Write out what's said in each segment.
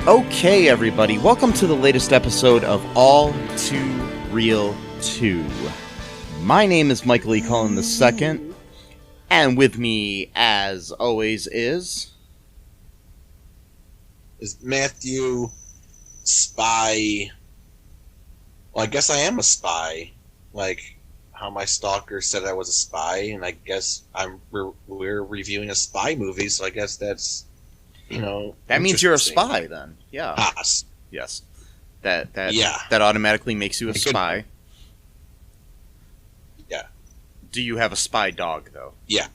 Okay, everybody, welcome to the latest episode of All Too Real 2. My name is Michael E. Cullen II, and with me, as always, is Matthew Spy. Well, I guess I am a spy. Like how my stalker said I was a spy, and I guess we're reviewing a spy movie, so I guess that's... that means you're a spy, then. Yeah. Pass. Yes. That automatically makes you a spy. Yeah. Do you have a spy dog, though? Yeah.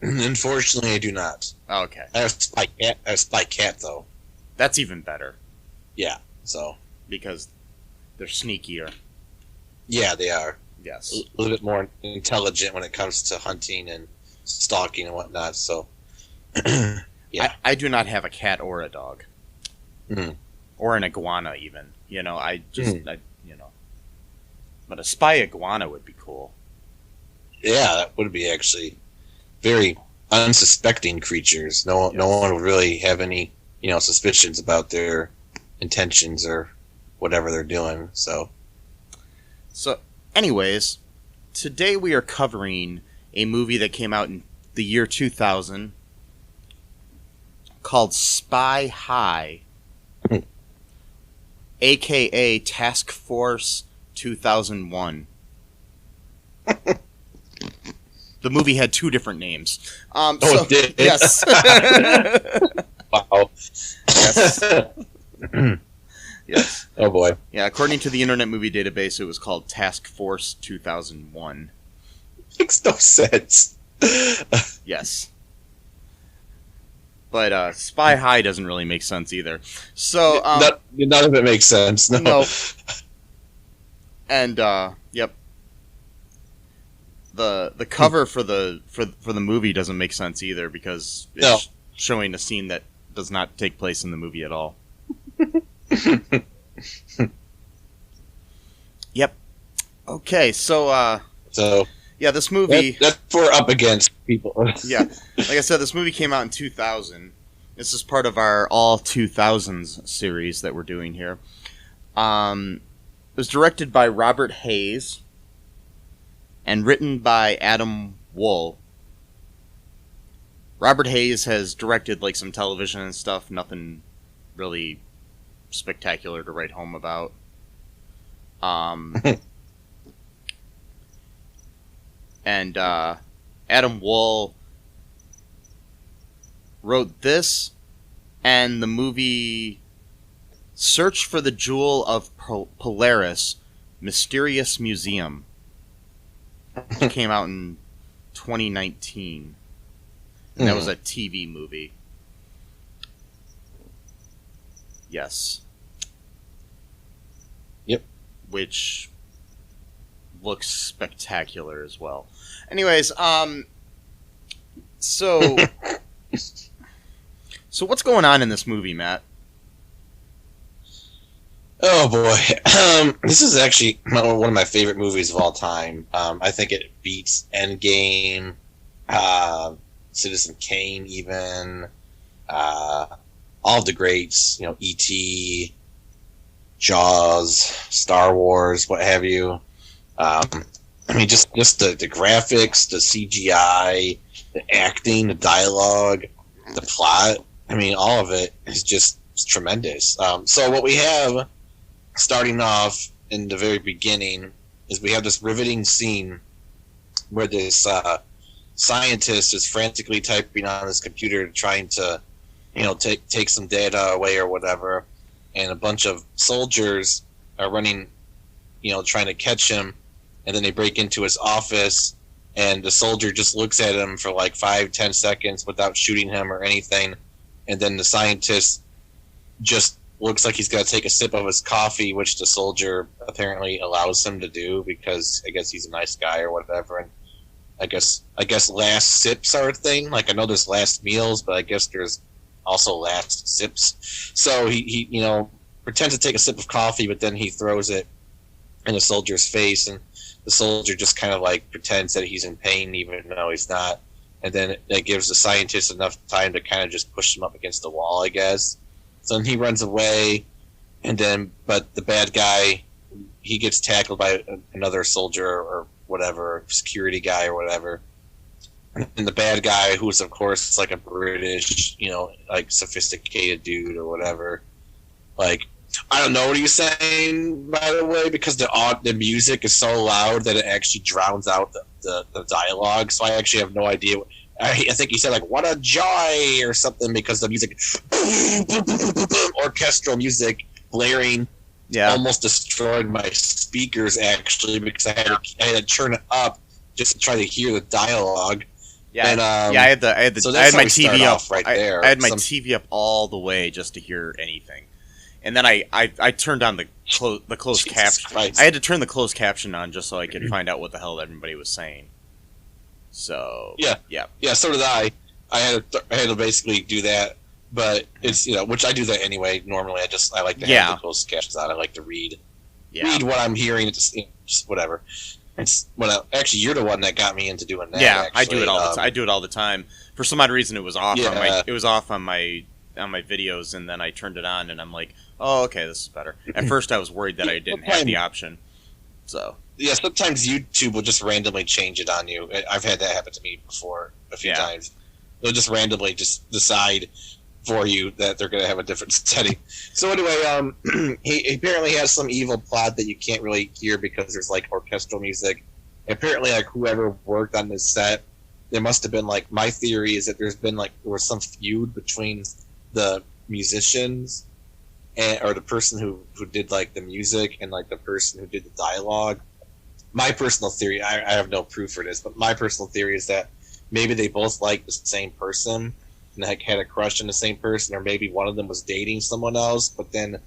Unfortunately, I do not. Oh, okay. I have a spy cat, though. That's even better. Yeah. So. Because they're sneakier. Yeah, they are. Yes. A little bit more intelligent when it comes to hunting and stalking and whatnot. So. Yeah. I do not have a cat or a dog. Mm. Or an iguana, even. But a spy iguana would be cool. Yeah, that would be actually very unsuspecting creatures. No one would really have any, suspicions about their intentions or whatever they're doing. So, anyways, today we are covering a movie that came out in the year 2000 called Spy High, aka Task Force 2001. The movie had two different names. it did? Yes. Wow. Yes. Yes. Oh boy. Yeah, according to the Internet Movie Database, it was called Task Force 2001. Makes no sense. Yes. But Spy High doesn't really make sense either. So none of it makes sense. No. And yep. The cover for the movie doesn't make sense either because it's showing a scene that does not take place in the movie at all. Yep. Okay, so yeah, this movie... That's for up against people. Yeah. Like I said, this movie came out in 2000. This is part of our All2000s series that we're doing here. It was directed by Robert Hayes and written by Adam Wool. Robert Hayes has directed like some television and stuff. Nothing really spectacular to write home about. And Adam Wool wrote this and the movie Search for the Jewel of Polaris, Mysterious Museum. It came out in 2019. And that was a TV movie. Yes. Yep. Which looks spectacular as well. Anyways, so what's going on in this movie, Matt? Oh boy, this is actually one of my favorite movies of all time. I think it beats Endgame, Citizen Kane, even all of the greats. E.T., Jaws, Star Wars, what have you. Just the graphics, the CGI, the acting, the dialogue, the plot. All of it is just tremendous. So what we have, starting off in the very beginning, is we have this riveting scene where this scientist is frantically typing on his computer trying to, take some data away or whatever, and a bunch of soldiers are running, trying to catch him, and then they break into his office, and the soldier just looks at him for like 5-10 seconds without shooting him or anything, and then the scientist just looks like he's going to take a sip of his coffee, which the soldier apparently allows him to do because I guess he's a nice guy or whatever. And I guess last sips are a thing. Like, I know there's last meals, but I guess there's also last sips. So he pretends to take a sip of coffee, but then he throws it in the soldier's face, and the soldier just kind of like pretends that he's in pain even though he's not. And then that gives the scientist enough time to kind of just push him up against the wall, I guess. So then he runs away, but the bad guy, he gets tackled by another soldier or whatever, security guy or whatever. And the bad guy, who's of course like a British, like sophisticated dude or whatever, like, I don't know what he's saying, by the way, because the music is so loud that it actually drowns out the dialogue. So I actually have no idea. I think he said like "what a joy" or something because the music, orchestral music blaring, almost destroyed my speakers actually because I had to turn it up just to try to hear the dialogue. Yeah, and, I had my TV up right there. I had my TV up all the way just to hear anything. And then I turned on the closed caption. I had to turn the closed caption on just so I could find out what the hell everybody was saying. So yeah. So did I. I had to basically do that, but it's which I do that anyway. Normally, I like to have the closed captions on. I like to read what I'm hearing. It's just whatever. Actually, you're the one that got me into doing that. Yeah, actually. I do it all the time. I do it all the time. For some odd reason, it was off on my videos, and then I turned it on, and I'm like, oh, okay, this is better. At first, I was worried that I didn't have the option. So yeah, sometimes YouTube will just randomly change it on you. I've had that happen to me before a few times. They'll just randomly just decide for you that they're going to have a different setting. So anyway, he apparently has some evil plot that you can't really hear because there's like orchestral music. Apparently, like whoever worked on this set, there must have been like, my theory is that there was some feud between the musicians or the person who did like the music and like the person who did the dialogue. My personal theory, I have no proof for this, but my personal theory is that maybe they both liked the same person and had a crush on the same person, or maybe one of them was dating someone else, but then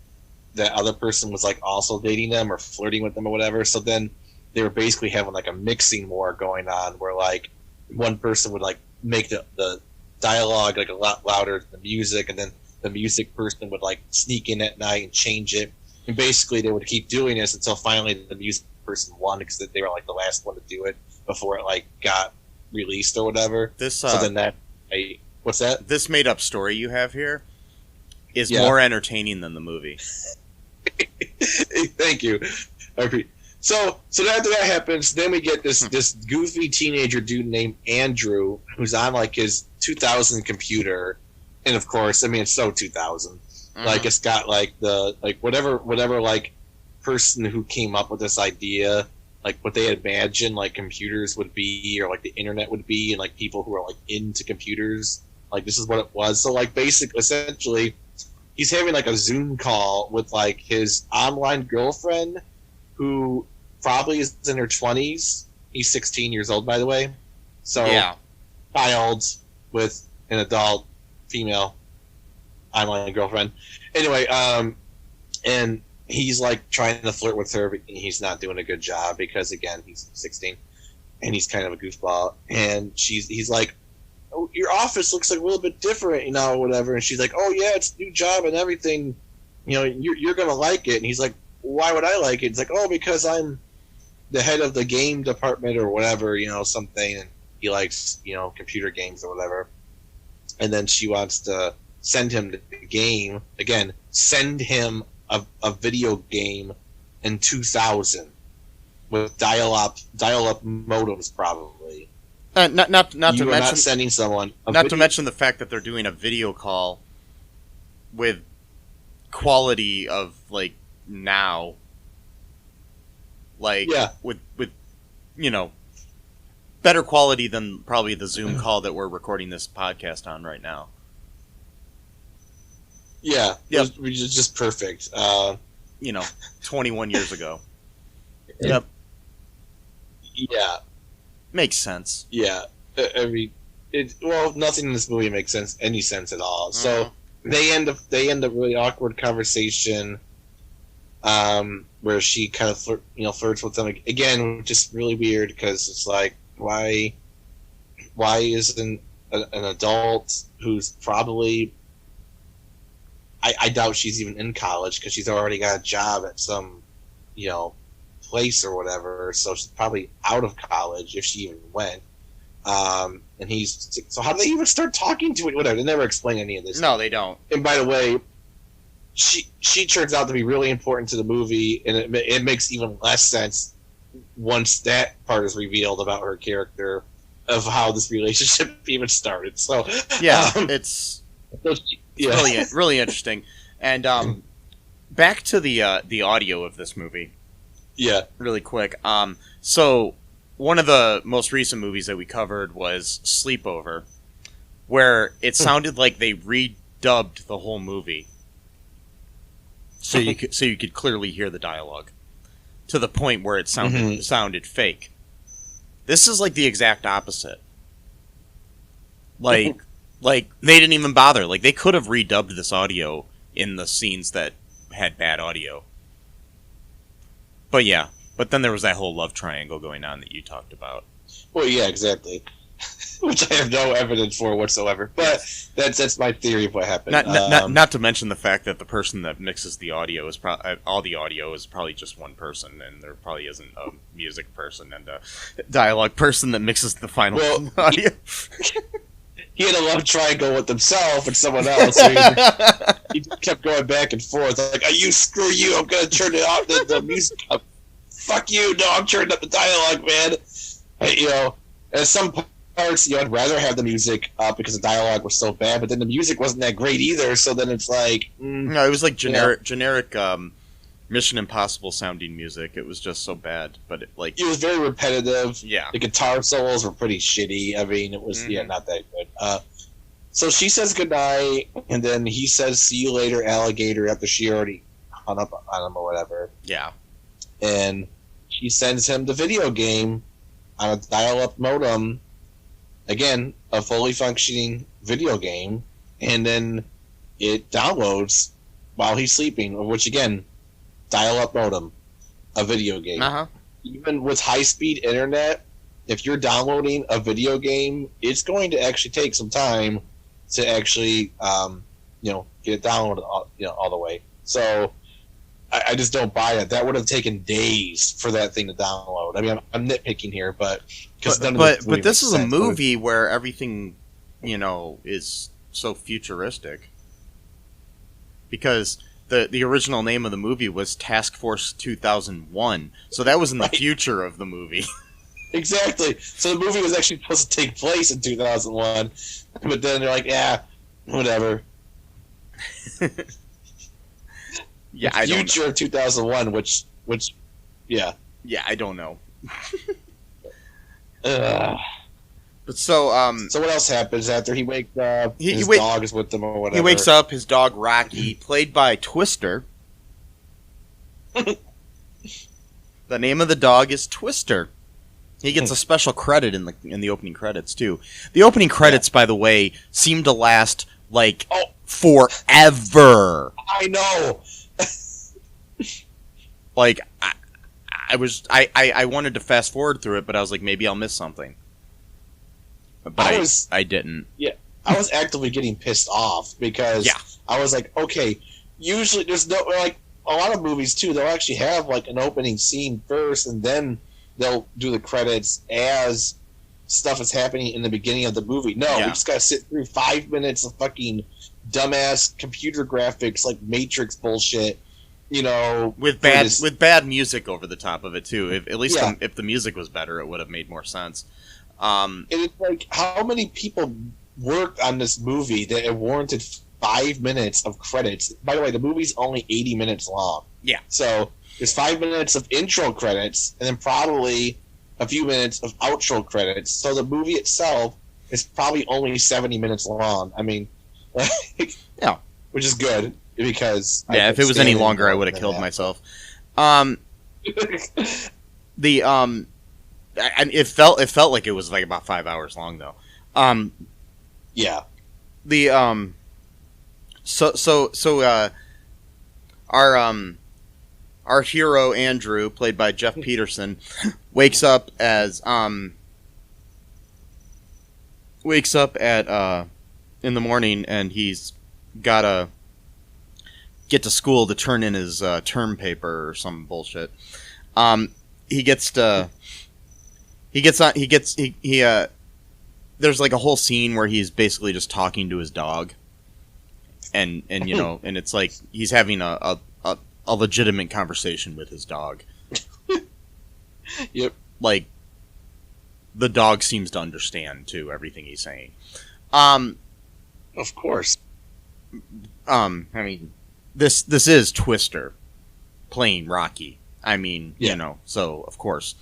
the other person was like also dating them or flirting with them or whatever. So then they were basically having like a mixing war going on where like one person would like make the dialogue like a lot louder than the music, and then the music person would like sneak in at night and change it. And basically they would keep doing this until finally the music person won because they were like the last one to do it before it like got released or whatever. What's that? This made up story you have here is more entertaining than the movie. Thank you. I agree. So after that happens, then we get this goofy teenager dude named Andrew who's on like his 2000 computer, and of course, I mean, it's so 2000. Like it's got like the whatever like person who came up with this idea, like what they imagined like computers would be or like the internet would be, and like people who are like into computers, like this is what it was. So like essentially, he's having like a Zoom call with like his online girlfriend, who probably is in her 20s. He's 16 years old, by the way. So child with an adult female online girlfriend. Anyway, and he's like trying to flirt with her, but he's not doing a good job because again, he's 16 and he's kind of a goofball. And he's like, "Oh, your office looks like a little bit different, whatever." And she's like, "Oh yeah, it's a new job and everything. You're gonna like it." And he's like, "Why would I like it?" It's like, "Oh, because I'm the head of the game department or whatever, something." And he likes, computer games or whatever. And then she wants to send him the game again. Send him a video game in 2000 with dial-up modems, probably. Not to mention not sending someone. To mention the fact that they're doing a video call with quality of like now, like with better quality than probably the Zoom call that we're recording this podcast on right now. Yeah, it was just perfect. 21 years ago. Yep. Yeah. Makes sense. Yeah. I mean, nothing in this movie makes any sense at all. Mm-hmm. So they end a really awkward conversation, where she kind of flirts with them again, which is really weird because it's like, why isn't an adult who's probably, I doubt she's even in college because she's already got a job at some, place or whatever, so she's probably out of college if she even went. And so how do they even start talking to it? Whatever, they never explain any of this. No, they don't. And by the way, she turns out to be really important to the movie, and it makes even less sense once that part is revealed about her character of how this relationship even started. So yeah, it's really really interesting. And back to the audio of this movie. Yeah, really quick. So one of the most recent movies that we covered was Sleepover, where it sounded like they redubbed the whole movie. So you could clearly hear the dialogue to the point where it sounded fake. This is like the exact opposite. Like they didn't even bother. Like they could have redubbed this audio in the scenes that had bad audio. But yeah, but then there was that whole love triangle going on that you talked about. Well, yeah, exactly. Which I have no evidence for whatsoever, but that's my theory of what happened. Not to mention the fact that the person that mixes the audio is all the audio is probably just one person, and there probably isn't a music person and a dialogue person that mixes the final audio. He had a love triangle with himself and someone else. So he kept going back and forth, like, screw you, I'm gonna turn it off the music up. Fuck you, no, I'm turning up the dialogue, man. At some parts, I'd rather have the music up because the dialogue was so bad, but then the music wasn't that great either, so then it's like... No, it was like generic Mission Impossible sounding music. It was just so bad, but it was very repetitive. Yeah. The guitar solos were pretty shitty. I mean, it was, not that good. So she says goodnight, and then he says, see you later, alligator, after she already hung up on him or whatever. Yeah. And she sends him the video game on a dial-up modem. Again, a fully functioning video game, and then it downloads while he's sleeping, which again, dial-up modem, a video game. Uh-huh. Even with high-speed internet, if you're downloading a video game, it's going to actually take some time to actually, get it downloaded, all the way. So I just don't buy it. That would have taken days for that thing to download. I mean, I'm nitpicking here, but this is a movie where everything, is so futuristic. Because the original name of the movie was Task Force 2001, so that was in the future of the movie. Exactly. So the movie was actually supposed to take place in 2001, but then they're like, yeah, whatever. Yeah, I don't know. Future of 2001, which, yeah. Yeah, I don't know. But so what else happens after he wakes up? His dog is with him or whatever. He wakes up, his dog Rocky, played by Twister. The name of the dog is Twister. He gets a special credit in the opening credits too. The opening credits, by the way, seem to last forever. I know. I wanted to fast forward through it, but I was like, maybe I'll miss something. But I didn't. Yeah, I was actively getting pissed off because I was like, okay, usually there's no, like, a lot of movies too, they'll actually have like an opening scene first and then they'll do the credits as stuff is happening in the beginning of the movie. No, we just gotta sit through 5 minutes of fucking dumbass computer graphics, like Matrix bullshit, with bad music over the top of it too. If the music was better, it would have made more sense. And it's like, how many people worked on this movie that it warranted 5 minutes of credits? By the way, the movie's only 80 minutes long. Yeah. So there's 5 minutes of intro credits, and then probably a few minutes of outro credits. So the movie itself is probably only 70 minutes long. I mean, which is good. because if it was any longer, I would have killed myself. And it felt like it was like about 5 hours long though. Yeah. Our hero Andrew, played by Jeff Peterson, wakes up at in the morning, and he's gotta get to school to turn in his term paper or some bullshit. There's like a whole scene where he's basically just talking to his dog, and you know, and it's like he's having a legitimate conversation with his dog. Yep. Like, the dog seems to understand too everything he's saying. Of course. I mean, this is Twister playing Rocky. I mean, you know, so of course.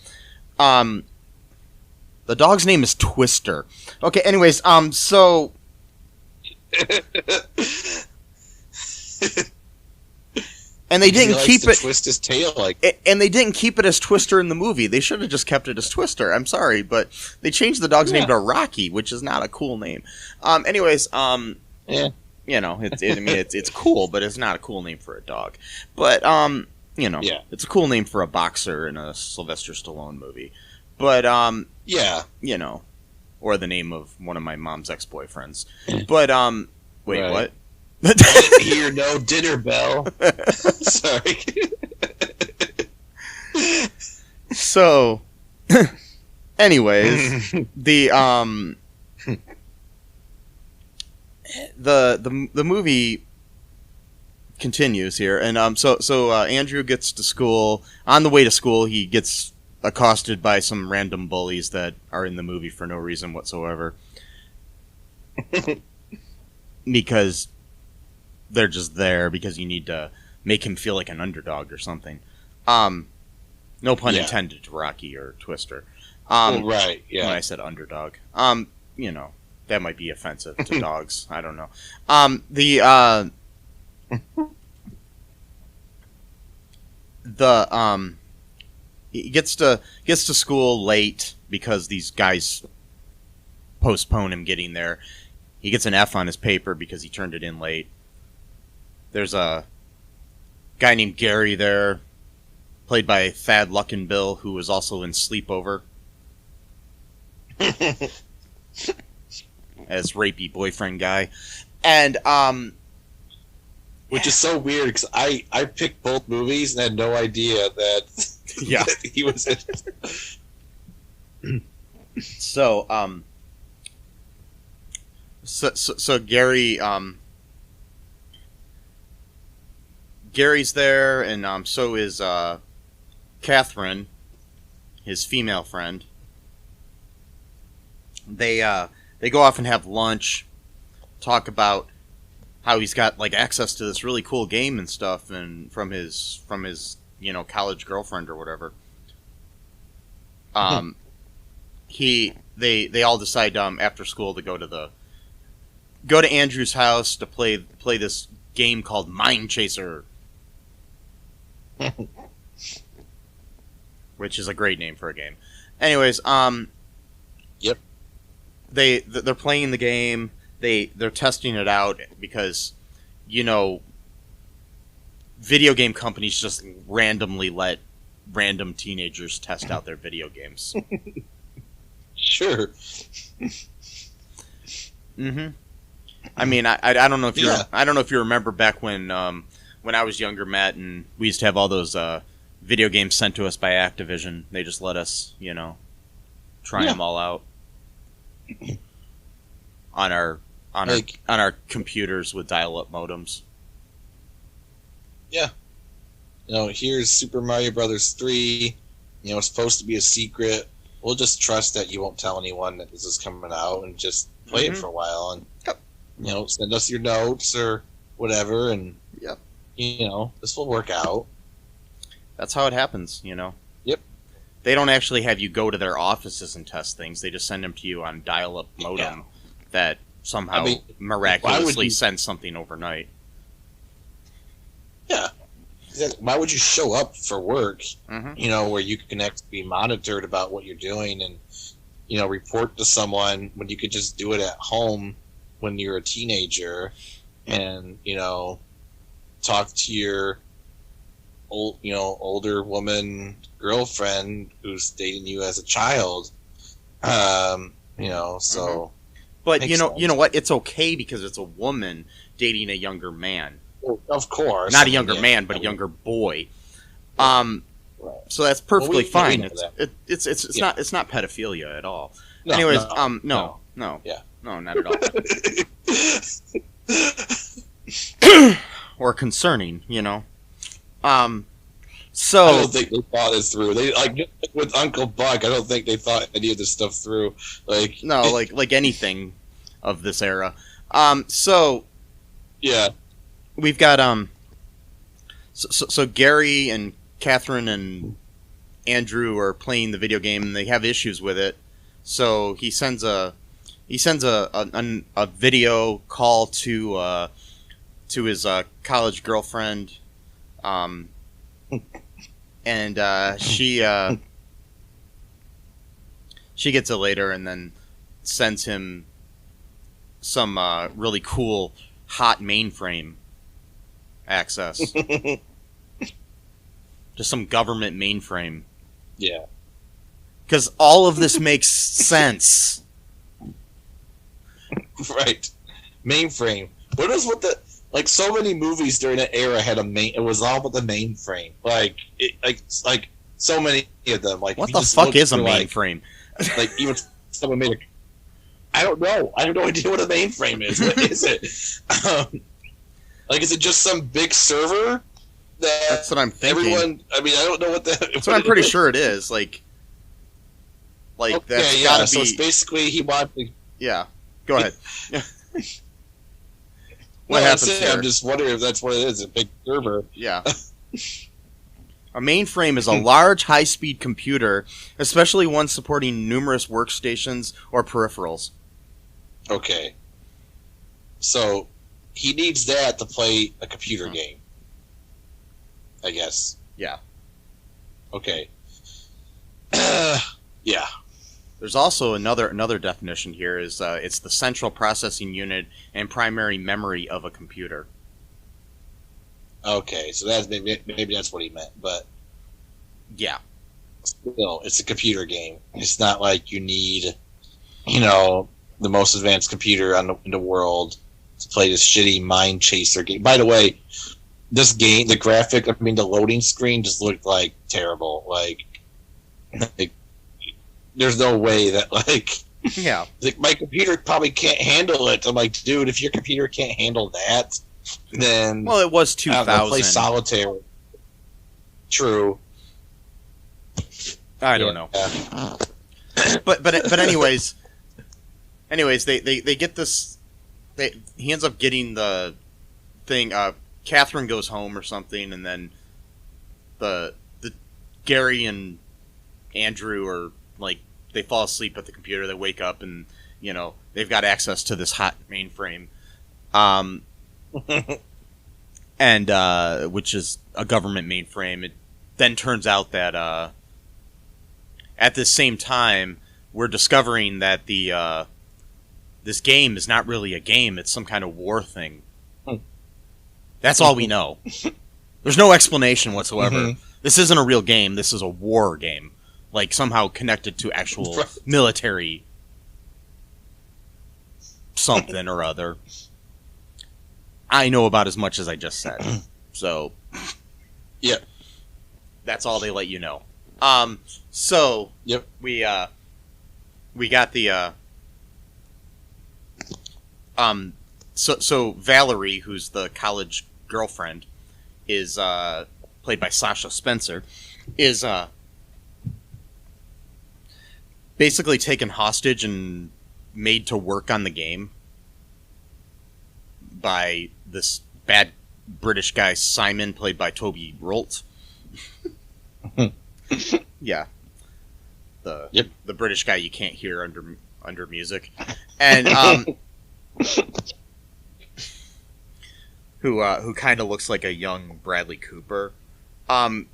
The dog's name is Twister. Okay, anyways, so and they didn't keep it twist his tail like, and they didn't keep it as Twister in the movie. They should have just kept it as Twister. I'm sorry, but they changed the dog's name to Rocky, which is not a cool name. Anyways, you know, it's cool, but it's not a cool name for a dog. But you know, it's a cool name for a boxer in a Sylvester Stallone movie. But you know, or the name of one of my mom's ex-boyfriends. But wait, right. What? I didn't hear no dinner bell. Sorry. So, anyways, the movie continues here, and so Andrew gets to school. On the way to school, he gets accosted by some random bullies that are in the movie for no reason whatsoever, because they're just there because you need to make him feel like an underdog or something. No pun intended to Rocky or Twister. Right, yeah. When I said underdog. You know, that might be offensive to dogs. I don't know. He gets to school late because these guys postpone him getting there. He gets an F on his paper because he turned it in late. There's a guy named Gary there, played by Thad Luckinbill, who was also in Sleepover as rapey boyfriend guy. And which is so weird because I picked both movies and had no idea that that he was in it. So Gary Gary's there, and so is Catherine, his female friend. They go off and have lunch, talk about how he's got like access to this really cool game and stuff, and from his you know, college girlfriend or whatever. They all decide after school to go to Andrew's house to play this game called Mind Chaser. Which is a great name for a game. Anyways, yep. They're playing the game. They're testing it out because, you know, video game companies just randomly let random teenagers test out their video games. Sure. Mm-hmm. I mean, I don't know if I don't know if you remember back when I was younger, Matt, and we used to have all those video games sent to us by Activision. They just let us, you know, try them all out on our computers with dial-up modems. Yeah. You know, here's Super Mario Brothers 3. You know, it's supposed to be a secret. We'll just trust that you won't tell anyone that this is coming out and just play it for a while and you know, send us your notes or whatever, and you know, this will work out. That's how it happens, you know. Yep. They don't actually have you go to their offices and test things. They just send them to you on dial-up modem that somehow miraculously sends something overnight. why would you show up for work, Mm-hmm. where you can actually be monitored about what you're doing and, report to someone when you could just do it at home when you're a teenager and, talk to your older woman girlfriend who's dating you as a child. So. But Makes sense. you know what? It's okay because it's a woman dating a younger man. Well, of course. Not a younger man, but a younger boy. Right. So that's perfectly fine. We know that. It's not pedophilia at all. No, Anyways, no. Yeah. no, not at all. Or concerning, So I don't think they thought it through. They with Uncle Buck. I don't think they thought any of this stuff through. like anything of this era. So yeah, we've got so Gary and Catherine and Andrew are playing the video game and they have issues with it. So he sends a video call to his college girlfriend, and she gets it later and then sends him some really cool hot mainframe access. Just some government mainframe. Yeah. Because all of this makes sense. Right. Mainframe. What is with the so many movies during that era had it was all about the mainframe. So many of them. Like what the fuck is a mainframe? Even someone made I don't know. I have no idea what a mainframe is. What is it? Is it just some big server? That's what I'm thinking. Everyone. I mean, I don't know what that. That's what I'm pretty sure it is. That's gotta be. So it's basically he wanted to. Yeah. Go ahead. What happens here? I'm just wondering if that's what it is. A big server. Yeah. A mainframe is a large, high-speed computer, especially one supporting numerous workstations or peripherals. Okay. So he needs that to play a computer game. I guess. Yeah. Okay. Yeah. There's also another definition here is it's the central processing unit and primary memory of a computer. Okay, so that's maybe that's what he meant, but yeah, still, it's a computer game. It's not like you need, the most advanced computer in the world to play this shitty Mind Chaser game. By the way, this game, the loading screen just looked terrible. There's no way that yeah, my computer probably can't handle it. I'm like, dude, if your computer can't handle that, then it was 2000. Play solitaire. True. I don't know. Yeah. But anyways, they get this. He ends up getting the thing. Catherine goes home or something, and then the Gary and Andrew are they fall asleep at the computer. They wake up and they've got access to this hot mainframe, and which is a government mainframe. It then turns out that at the same time we're discovering that this game is not really a game. It's some kind of war thing. That's all we know. There's no explanation whatsoever. Mm-hmm. This isn't a real game. This is a war game. Somehow connected to actual military something or other. I know about as much as I just said. So, yeah. That's all they let you know. So, yep. We got the, So Valerie, who's the college girlfriend, is, played by Sasha Spencer, is, basically taken hostage and made to work on the game by this bad British guy Simon, played by Toby Rolt. Yeah, the British guy you can't hear under music, and who kind of looks like a young Bradley Cooper. Um,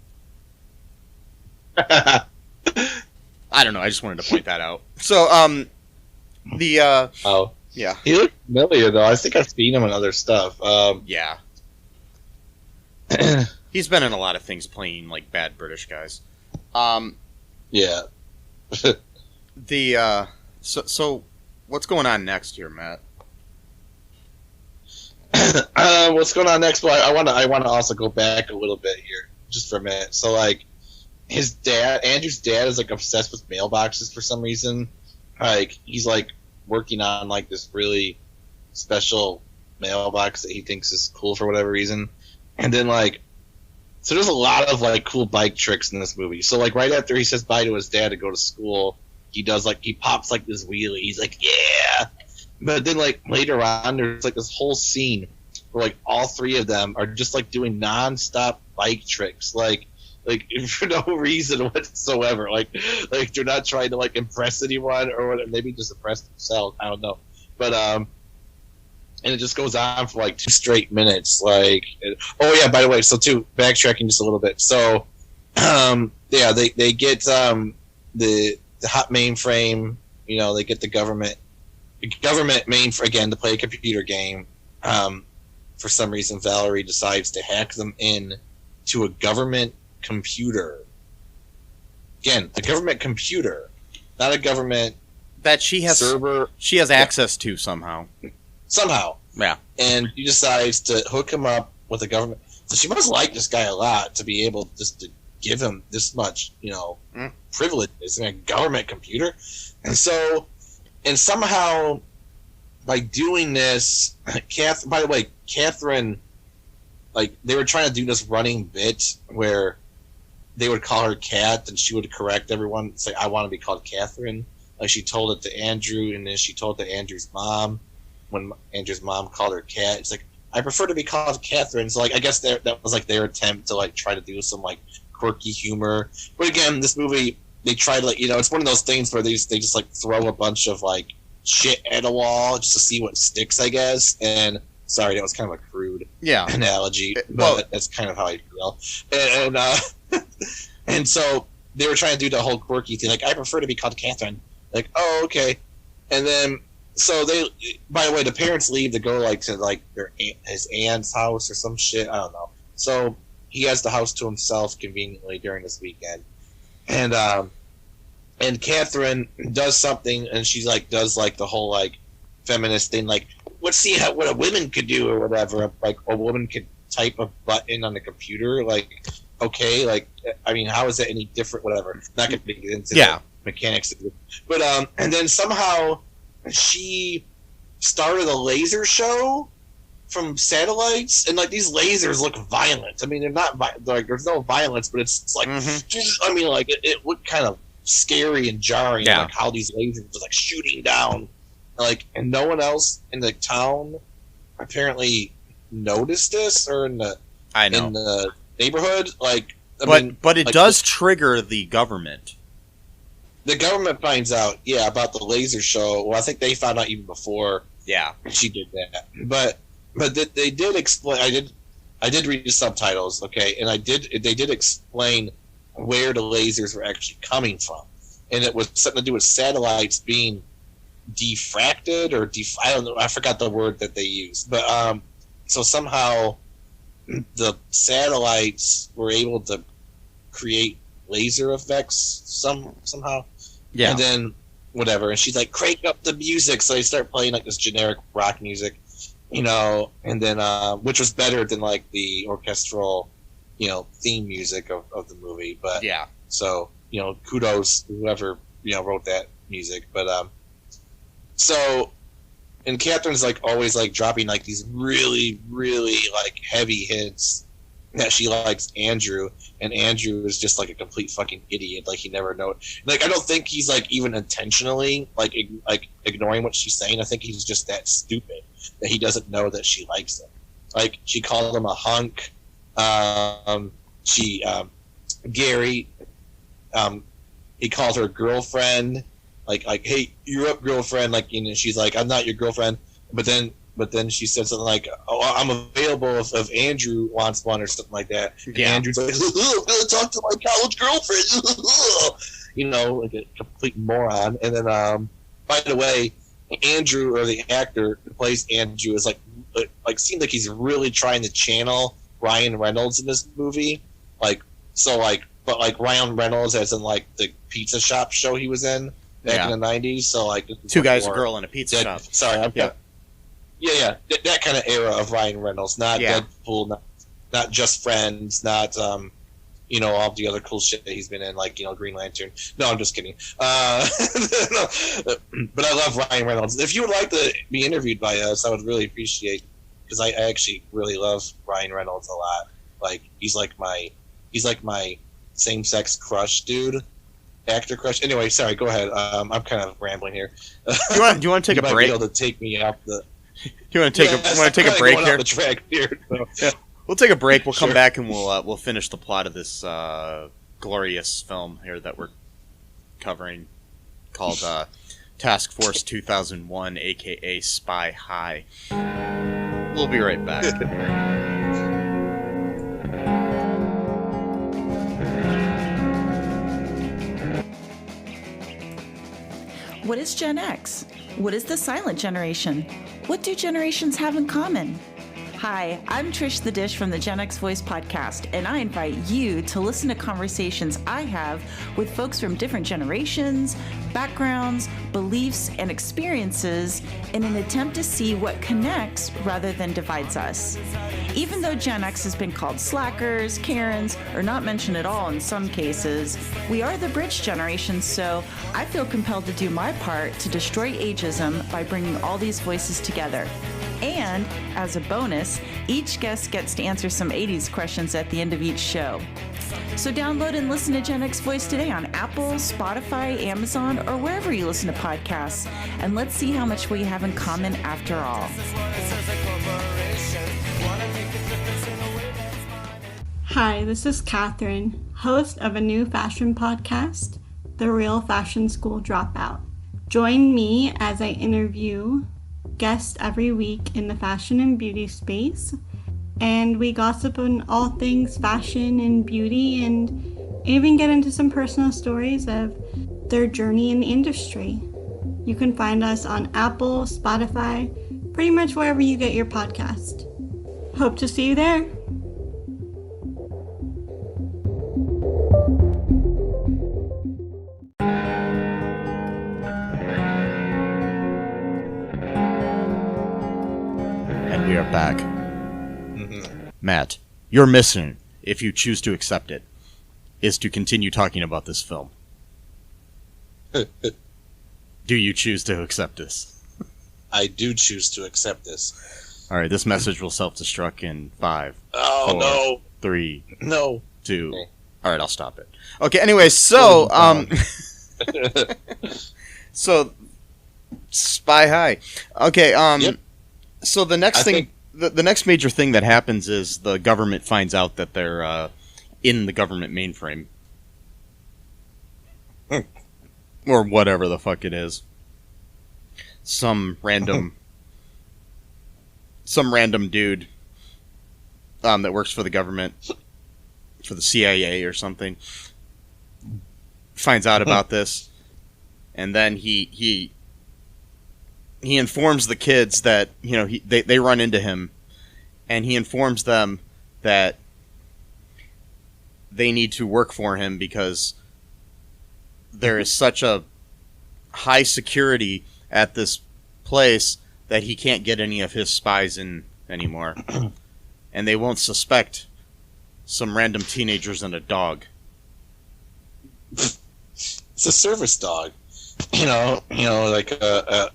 I don't know. I just wanted to point that out. So, Oh, yeah, he looked familiar though. I think I've seen him in other stuff. yeah, he's been in a lot of things playing like bad British guys. Yeah. So what's going on next here, Matt? What's going on next? Well, I want to also go back a little bit here, just for a minute. So, like, Andrew's dad is like obsessed with mailboxes for some reason. Like, he's like working on like this really special mailbox that he thinks is cool for whatever reason. And then like, so there's a lot of like cool bike tricks in this movie. So like right after he says bye to his dad to go to school, he pops like this wheelie. He's like, yeah. But then like later on, there's like this whole scene where like all three of them are just like doing nonstop bike tricks, like for no reason whatsoever. Like they're not trying to like impress anyone or whatever. Maybe just impress themselves. I don't know. But and it just goes on for like 2 straight minutes. Like, oh yeah, by the way, so too, backtracking just a little bit. So yeah, they get the hot mainframe. You know, they get the government mainframe again to play a computer game. For some reason, Valerie decides to hack them in to a government computer. Again, a government computer, not a government that she has server. She has access to somehow. Yeah. And she decides to hook him up with a government. So she must like this guy a lot to be able just to give him this much, privilege. It's in a government computer. And somehow by doing this, by the way, Catherine, like, they were trying to do this running bit where they would call her Kat and she would correct everyone. It's like, I want to be called Catherine. Like, she told it to Andrew, and then she told it to Andrew's mom. When Andrew's mom called her Kat, it's like, I prefer to be called Catherine. So, like, I guess that was, like, their attempt to, like, try to do some, like, quirky humor. But again, this movie, they try to, like, it's one of those things where they just like, throw a bunch of, like, shit at a wall just to see what sticks, I guess. And, sorry, that was kind of a crude analogy, but that's kind of how I feel. And so they were trying to do the whole quirky thing. Like, I prefer to be called Catherine. Like, oh, okay. And then, so they, by the way, the parents leave to go, like, to, like, his aunt's house or some shit. I don't know. So he has the house to himself conveniently during this weekend. And Catherine does something, and she's, like, does, like, the whole, like, feminist thing, like, let's see what a woman could do or whatever. Like, a woman could type a button on the computer. Like, okay, like, I mean, how is that any different? Whatever. Not going to get into the mechanics of it. But, and then somehow she started a laser show from satellites, and, like, these lasers look violent. I mean, they're not, like, there's no violence, but it's like, I mean, like, it looked kind of scary and jarring, like, how these lasers were, like, shooting down. Like, and no one else in the town apparently noticed this, or in the neighborhood. Like, but it does trigger the government. The government finds out, about the laser show. Well, I think they found out even before. Yeah, she did that. But they did explain. I did read the subtitles, okay, and they did explain where the lasers were actually coming from, and it was something to do with satellites being diffracted or I don't know, I forgot the word that they used, but so somehow the satellites were able to create laser effects somehow, and then whatever, and she's like, crank up the music, so they start playing like this generic rock music, and then which was better than like the orchestral theme music of the movie, but so kudos to whoever wrote that music, but so, and Catherine's like always like dropping like these really, really like heavy hits that she likes Andrew, and Andrew is just like a complete fucking idiot. Like, he never know. Like, I don't think he's like even intentionally like ignoring what she's saying. I think he's just that stupid that he doesn't know that she likes him. Like, she called him a hunk. Gary, he called her girlfriend. Like, hey, you're up, girlfriend. Like, she's like, I'm not your girlfriend. But then but then she said something like, "Oh, I'm available if Andrew wants one," or something like that. And Andrew's like, "I'm gonna talk to my college girlfriend," like a complete moron. And then, by the way, Andrew, or the actor who plays Andrew, is like seems like he's really trying to channel Ryan Reynolds in this movie, but Ryan Reynolds as in like the pizza shop show he was in back in the 90s. So like Two Guys, a Girl in a Pizza Shop. Sorry, that kind of era of Ryan Reynolds, not Deadpool, not Just Friends, not all the other cool shit that he's been in, like Green Lantern. No, I'm just kidding. But I love Ryan Reynolds. If you would like to be interviewed by us, I would really appreciate, because I actually really love Ryan Reynolds a lot. Like he's like my same-sex crush, dude. Actor crush. Anyway, sorry. Go ahead. I'm kind of rambling here. Do you want to take a break? Be able to take me off the. Do you want to take a break here? The track here so. Yeah. We'll take a break. We'll come back and we'll finish the plot of this glorious film here that we're covering, called Task Force 2001, aka Spy High. We'll be right back. What is Gen X? What is the silent generation? What do generations have in common? Hi, I'm Trish the Dish from the Gen X Voice podcast, and I invite you to listen to conversations I have with folks from different generations, backgrounds, beliefs, and experiences in an attempt to see what connects rather than divides us. Even though Gen X has been called slackers, Karens, or not mentioned at all in some cases, we are the bridge generation, so I feel compelled to do my part to destroy ageism by bringing all these voices together. And, as a bonus, each guest gets to answer some 80s questions at the end of each show. So download and listen to Gen X Voice today on Apple, Spotify, Amazon, or wherever you listen to podcasts. And let's see how much we have in common after all. Hi, this is Catherine, host of a new fashion podcast, The Real Fashion School Dropout. Join me as I interview guests every week in the fashion and beauty space, and we gossip on all things fashion and beauty, and even get into some personal stories of their journey in the industry. You can find us on Apple, Spotify, pretty much wherever you get your podcast. Hope to see you there. We are back. Matt, your mission, if you choose to accept it, is to continue talking about this film. Do you choose to accept this? I do choose to accept this. All right, this message will self-destruct in 5. Oh, 4, no. 3. No. 2. Okay. All right, I'll stop it. Okay, anyway, so, so, Spy High. Okay, Yep. So the next the next major thing that happens is the government finds out that they're in the government mainframe. Or whatever the fuck it is. Some random dude that works for the government, for the CIA or something, finds out about this, and then he informs the kids that, they run into him, and he informs them that they need to work for him because there is such a high security at this place that he can't get any of his spies in anymore. And they won't suspect some random teenagers and a dog. It's a service dog. Like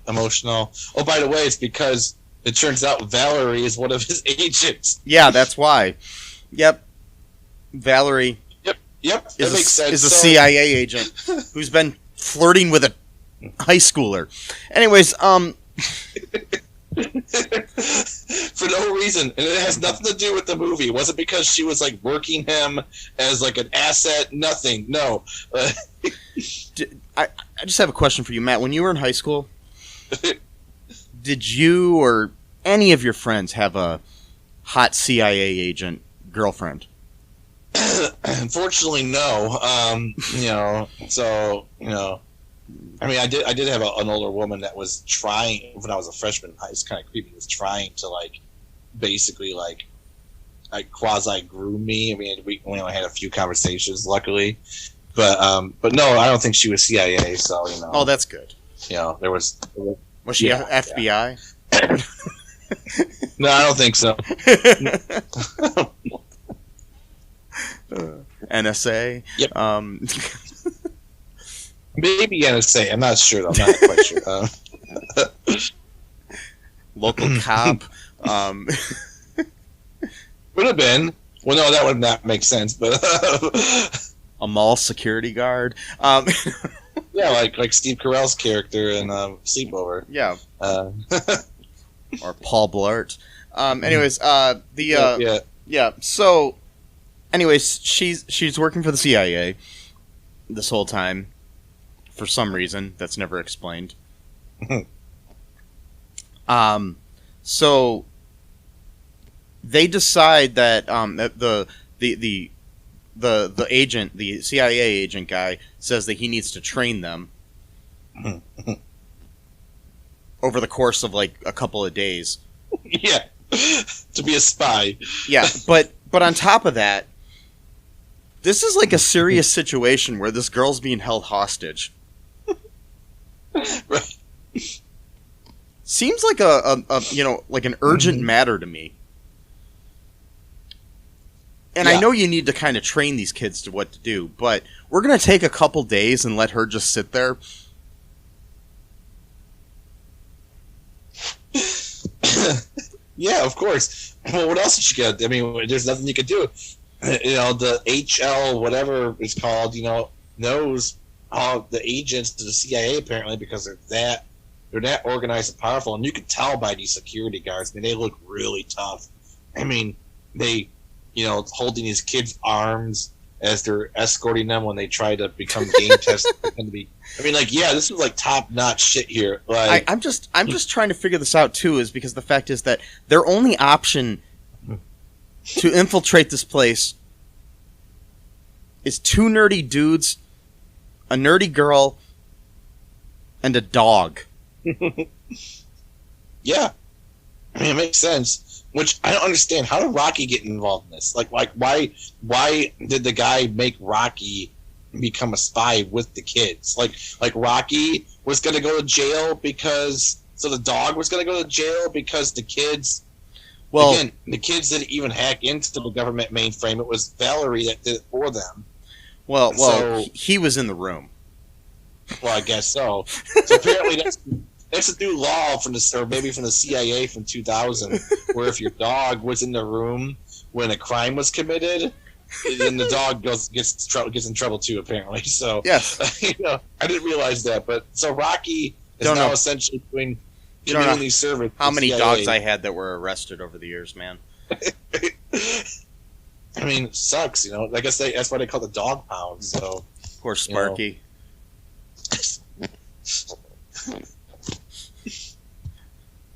emotional. Oh, by the way, it's because it turns out Valerie is one of his agents. Yeah, that's why. Yep. Valerie. Yep. That makes sense. Is a CIA agent who's been flirting with a high schooler. Anyways, for no reason, and it has nothing to do with the movie. It wasn't because she was like working him as like an asset. Nothing. No. I just have a question for you, Matt. When you were in high school, did you or any of your friends have a hot CIA agent girlfriend? Unfortunately, no. I mean, I did have an older woman that was trying when I was a freshman. It's kind of creepy. Was trying to basically quasi groom me. I mean, we only had a few conversations, luckily, but no, I don't think she was CIA. So Oh, that's good. There was. Was she FBI? Yeah. No, I don't think so. NSA. Yep. Maybe NSA. I'm not sure. I'm not quite sure. Local cop. Would have been. Well, no, that would not make sense. But a mall security guard. Yeah, like Steve Carell's character in Sleepover. Yeah. Or Paul Blart. Anyways, yeah. So, anyways, she's working for the CIA this whole time for some reason that's never explained. So they decide that the agent, the CIA agent guy, says that he needs to train them over the course of a couple of days. Yeah, to be a spy. Yeah, but on top of that, this is a serious situation where this girl's being held hostage. Right. Seems like an urgent matter to me. And Yeah. I know you need to kind of train these kids to what to do, but we're going to take a couple days and let her just sit there. Yeah, of course. Well, what else did you get? I mean, there's nothing you could do. The HL, whatever it's called, knows all the agents to the CIA apparently because they're that organized and powerful, and you can tell by these security guards. I mean, they look really tough. I mean, they, holding these kids' arms as they're escorting them when they try to become game testers. This is top-notch shit here. I'm just trying to figure this out too, is because the fact is that their only option to infiltrate this place is two nerdy dudes, a nerdy girl, and a dog. Yeah. I mean, it makes sense. Which I don't understand. How did Rocky get involved in this? Why did the guy make Rocky become a spy with the kids? Like Rocky was going to go to jail so the dog was going to go to jail because the kids. Well, again, the kids didn't even hack into the government mainframe. It was Valerie that did it for them. Well, he was in the room. Well, I guess so. So apparently that's a new law from the CIA from 2000, where if your dog was in the room when a crime was committed, then the dog gets in trouble too. Apparently, so yes, I didn't realize that. But so Rocky is now essentially doing community service. How many dogs I had that were arrested over the years, man? I mean, it sucks. I guess that's why they call the dog pound. So poor Sparky.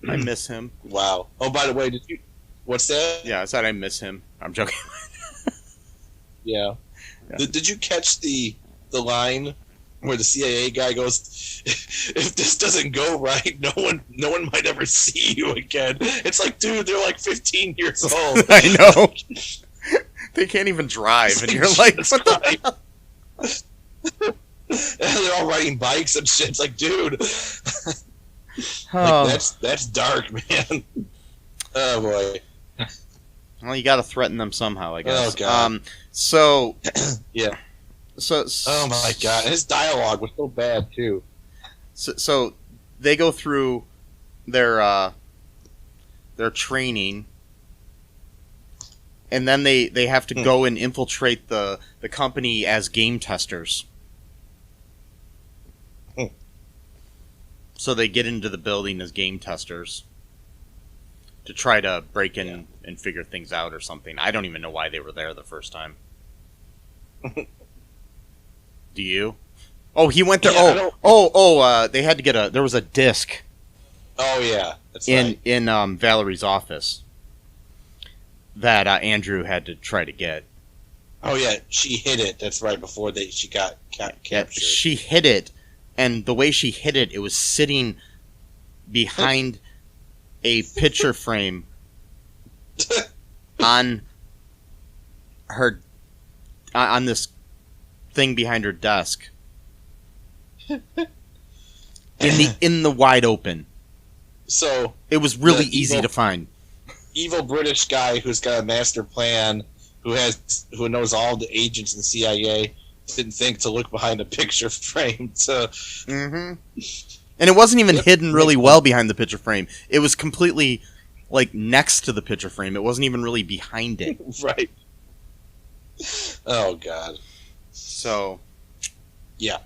I miss him. Wow. Oh, by the way, what's that? Yeah, I said I miss him. I'm joking. Yeah. Did you catch the line where the CIA guy goes, "If this doesn't go right, no one might ever see you again"? It's dude, they're 15 years old. I know. They can't even drive, and you're like, what the hell? They're all riding bikes and shit. It's dude. That's dark, man. Oh boy. Well, you got to threaten them somehow, I guess. Oh god. So yeah. So oh my god, his dialogue was so bad too. So they go through their training, and then they have to go and infiltrate the company as game testers. So they get into the building as game testers to try to break in and figure things out or something. I don't even know why they were there the first time. Do you? Oh, he went there. Yeah, they had to get there was a disc. Oh yeah, That's right. in Valerie's office that Andrew had to try to get. Oh yeah, she hid it. That's right. Before she got captured, She hid it, and the way she hid it, it was sitting behind a picture frame on this thing behind her desk in the wide open. So it was really easy to find. Evil British guy who's got a master plan, who knows all the agents in the CIA, didn't think to look behind a picture frame to. Mm-hmm. And it wasn't even hidden really well behind the picture frame. It was completely like next to the picture frame. It wasn't even really behind it. Right. Oh God. So. Yeah.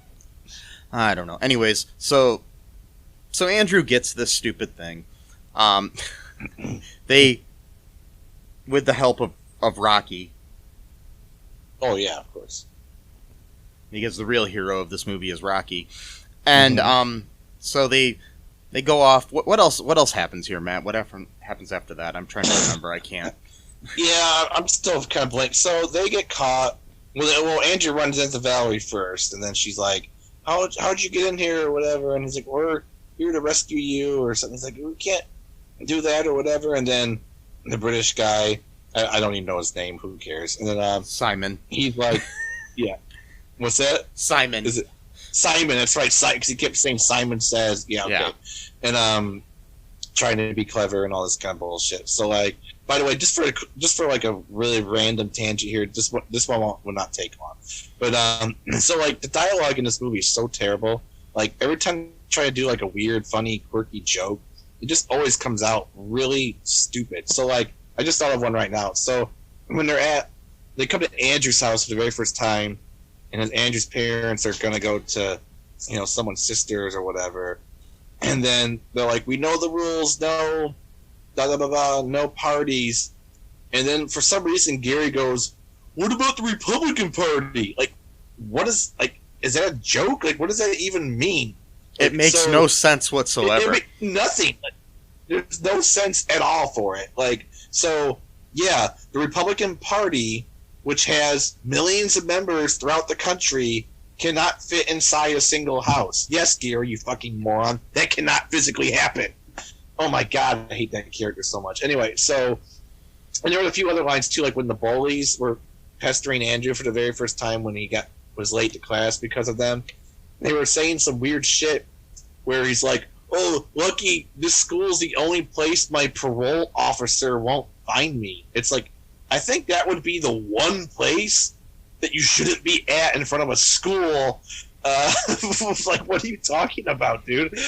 I don't know. Anyways, so Andrew gets this stupid thing. They, with the help of Rocky. Oh yeah, of course. Because the real hero of this movie is Rocky, and so they go off. What else happens here, Matt? What happens after that? I'm trying to remember. I can't. Yeah, I'm still kind of blank. So they get caught. Well, Andrew runs into Valerie first, and then she's like, "How'd you get in here or whatever?" And he's like, "We're here to rescue you or something." He's like, "We can't do that or whatever." And then the British guy, I don't even know his name. Who cares? And then Simon. He's like, "Yeah, what's that?" Simon. Is it Simon? That's right. Because he kept saying Simon Says. Yeah, okay. Yeah. And trying to be clever and all this kind of bullshit. So like, by the way, just for like a really random tangent here, this one will not take long. But so like the dialogue in this movie is so terrible. Like every time you try to do like a weird, funny, quirky joke, it just always comes out really stupid. So like, I just thought of one right now. So when they come to Andrew's house for the very first time, and his Andrew's parents are gonna go to, someone's sisters or whatever, and then they're like, "We know the rules, no, blah blah blah, blah, no parties," and then for some reason Gary goes, "What about the Republican Party?" Like, what is is that a joke? Like, what does that even mean? It makes no sense whatsoever. It makes nothing. There's no sense at all for it. Like, so yeah, the Republican Party, which has millions of members throughout the country, cannot fit inside a single house. Yes, Gary, you fucking moron. That cannot physically happen. Oh my God, I hate that character so much. Anyway, so, and there were a few other lines too, like when the bullies were pestering Andrew for the very first time when he was late to class because of them. They were saying some weird shit where he's like, "Oh, lucky this school's the only place my parole officer won't find me." It's like, I think that would be the one place that you shouldn't be at in front of a school. Like, what are you talking about, dude?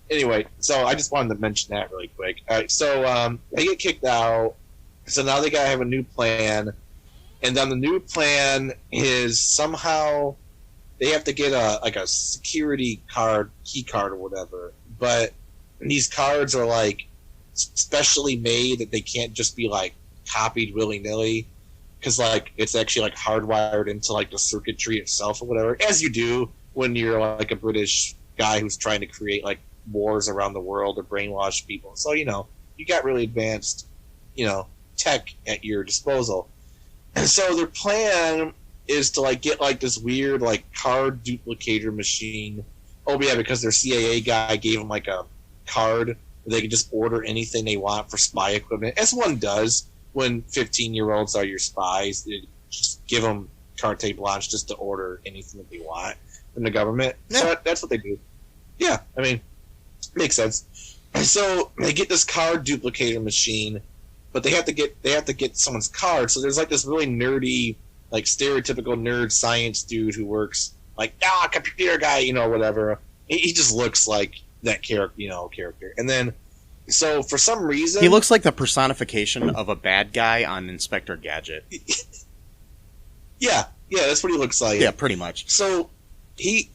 Anyway, so I just wanted to mention that really quick. All right, so they get kicked out. So now they gotta have a new plan, and then the new plan is somehow they have to get a security card, key card or whatever. But these cards are like specially made that they can't just be like copied willy-nilly, because like it's actually like hardwired into like the circuitry itself or whatever, as you do when you're like a British guy who's trying to create like wars around the world or brainwash people. So you got really advanced tech at your disposal. And so their plan is to like get like this weird like card duplicator machine. Oh yeah, because their CIA guy gave them like a card where they can just order anything they want for spy equipment, as one does when 15-year-olds are your spies. They just give them carte blanche just to order anything that they want from the government. Yeah. So that's what they do. Yeah, I mean, makes sense. And so they get this card duplicator machine, but they have to get someone's card. So there's like this really nerdy, like stereotypical nerd science dude who works like computer guy, whatever. He just looks like that character. And then, so for some reason, he looks like the personification of a bad guy on Inspector Gadget. Yeah, that's what he looks like. Yeah, pretty much. So he's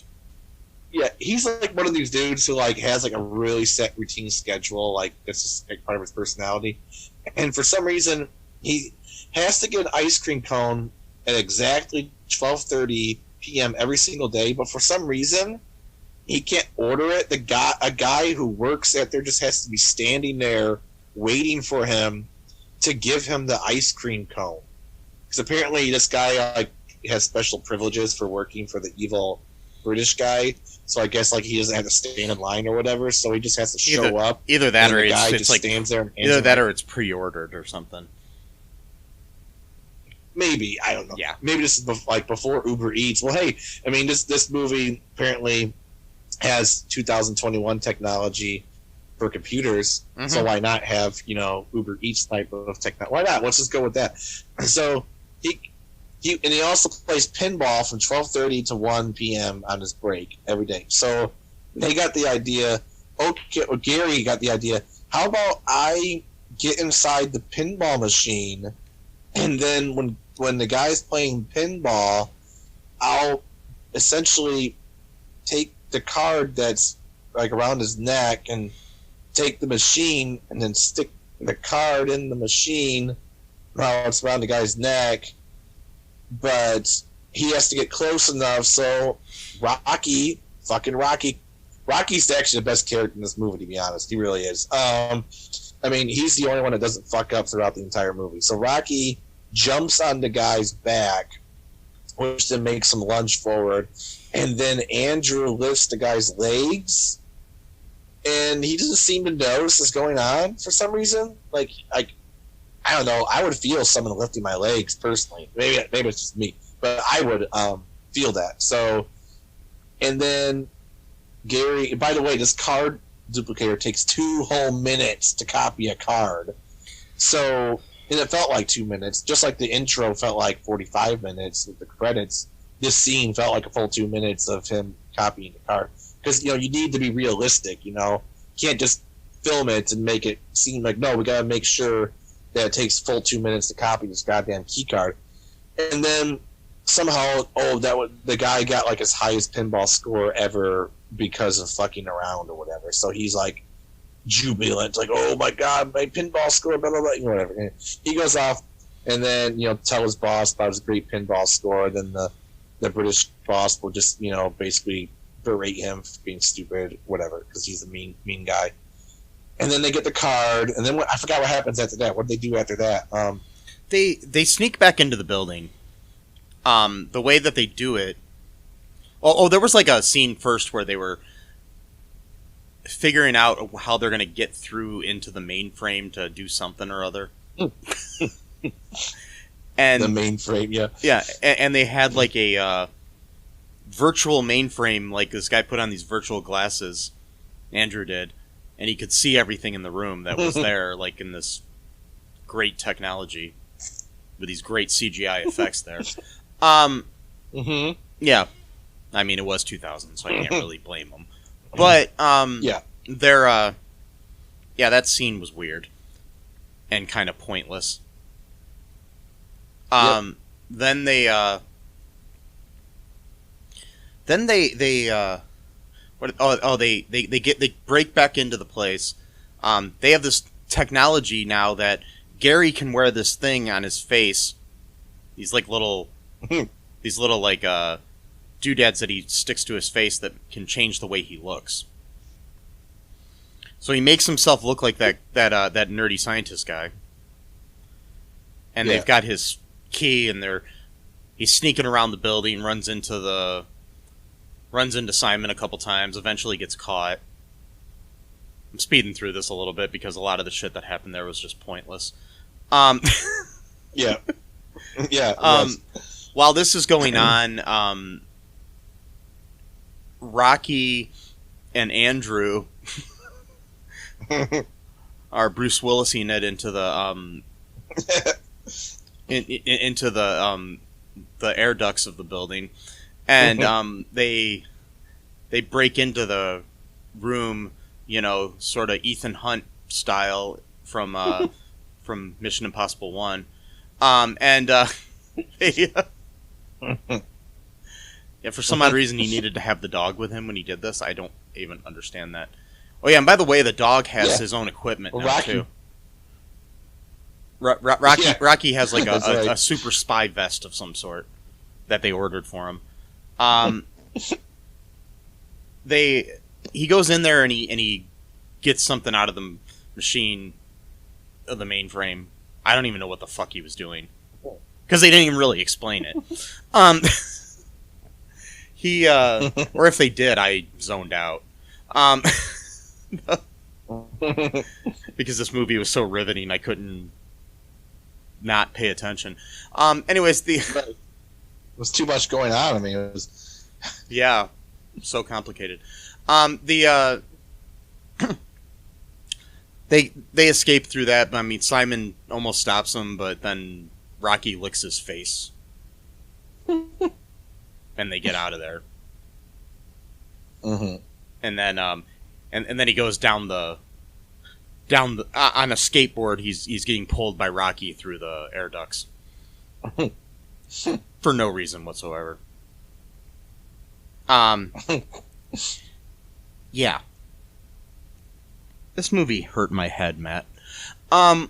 like one of these dudes who like has like a really set routine schedule, like that's just like part of his personality. And for some reason, he has to get an ice cream cone at exactly 12:30 p.m. every single day. But for some reason, he can't order it. A guy who works at there just has to be standing there waiting for him to give him the ice cream cone. Because apparently this guy like has special privileges for working for the evil British guy. So I guess like he doesn't have to stand in line or whatever. So he just has to show up. Either that, or the guy it's just like stands there. And either that, or it's pre-ordered or something. Maybe, I don't know. Yeah. Maybe this is like before Uber Eats. Well, hey, I mean this movie apparently has 2021 technology for computers, so why not have Uber Eats type of technology? Why not? Let's just go with that. So he also plays pinball from 12:30 to 1 p.m. on his break every day. So they got the idea. Okay, or Gary got the idea. How about I get inside the pinball machine, and then when the guy's playing pinball, I'll essentially take the card that's like around his neck and take the machine and then stick the card in the machine while it's around the guy's neck. But he has to get close enough so Rocky's actually the best character in this movie, to be honest. He really is. I mean, he's the only one that doesn't fuck up throughout the entire movie. So Rocky jumps on the guy's back, which then makes him lunge forward, and then Andrew lifts the guy's legs, and he doesn't seem to notice what's going on for some reason. Like I don't know. I would feel someone lifting my legs personally. Maybe it's just me, but I would feel that. So, and then Gary. By the way, this card duplicator takes 2 whole minutes to copy a card. So. And it felt like 2 minutes, just like the intro felt like 45 minutes with the credits. This scene felt like a full 2 minutes of him copying the card. Because, you need to be realistic, You can't just film it and make it seem like, no, we got to make sure that it takes full 2 minutes to copy this goddamn key card. And then somehow, the guy got like his highest pinball score ever because of fucking around or whatever. So he's like, jubilant, like, oh my god, my pinball score, blah blah blah, whatever. And he goes off, and then tell his boss about his great pinball score. Then the British boss will just basically berate him for being stupid, whatever, because he's a mean guy. And then they get the card, and then I forgot what happens after that. What do they do after that? They sneak back into the building. The way that they do it. Oh, there was like a scene first where they were figuring out how they're going to get through into the mainframe to do something or other. And the mainframe, yeah. Yeah, and they had like a virtual mainframe, like this guy put on these virtual glasses, Andrew did, and he could see everything in the room that was there, like in this great technology with these great CGI effects there. Yeah. I mean, it was 2000, so I can't really blame them. But that scene was weird and kind of pointless. Then they break back into the place. They have this technology now that Gary can wear this thing on his face. These little doodads that he sticks to his face that can change the way he looks. So he makes himself look like that nerdy scientist guy. And they've got his key, and he's sneaking around the building, runs into Simon a couple times, eventually gets caught. I'm speeding through this a little bit because a lot of the shit that happened there was just pointless. Yeah. While this is going on, Rocky and Andrew are Bruce Willising it into the into the air ducts of the building, and they break into the room, sort of Ethan Hunt style from Mission Impossible 1, yeah, for some odd reason he needed to have the dog with him when he did this. I don't even understand that. Oh yeah, and by the way, the dog has his own equipment now too. Rocky has like a super spy vest of some sort that they ordered for him. he goes in there and he gets something out of the machine of the mainframe. I don't even know what the fuck he was doing because they didn't even really explain it. He or if they did, I zoned out. Because this movie was so riveting, I couldn't not pay attention. Anyways, It was too much going on. I mean, it was... Yeah, so complicated. They escape through that. I mean, Simon almost stops them, but then Rocky licks his face, and they get out of there. Mm-hmm. And then, and then he goes down the on a skateboard. He's getting pulled by Rocky through the air ducts for no reason whatsoever. Yeah. This movie hurt my head, Matt. All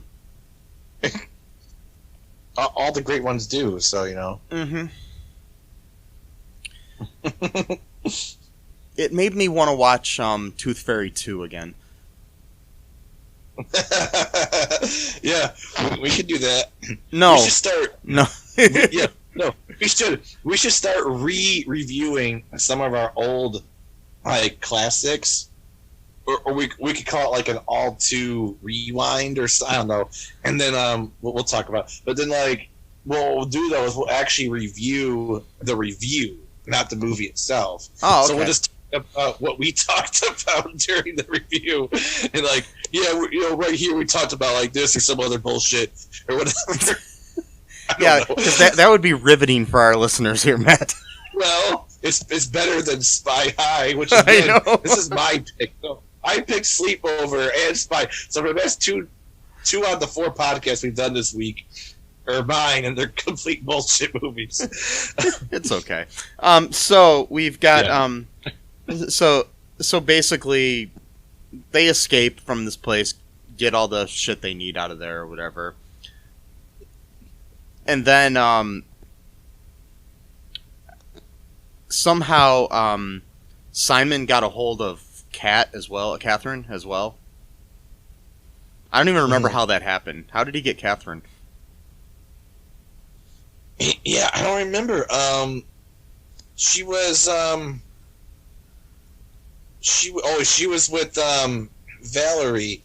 the great ones do, so, you know. Mm-hmm. It made me want to watch Tooth Fairy 2 again. Yeah, we could do that. No. We should start... No. We should start reviewing some of our old, like, classics. Or we could call it like an all-2 rewind or I don't know, and then we'll talk about. But then like what we'll do though is we'll actually review the review, not the movie itself. Oh, okay. So we'll just talk about what we talked about during the review, and like right here we talked about like this or some other bullshit or whatever. Yeah, because that would be riveting for our listeners here, Matt. Well, it's better than Spy High, which again, this is my pick. So I picked Sleepover and Spy. So the best two out of the 4 podcasts we've done this week are mine, and they're complete bullshit movies. It's okay. So we've got so basically they escape from this place, get all the shit they need out of there or whatever, and then somehow Simon got a hold of Catherine as well. I don't even remember how that happened. How did he get Catherine? Yeah, I don't remember. She was she was with Valerie.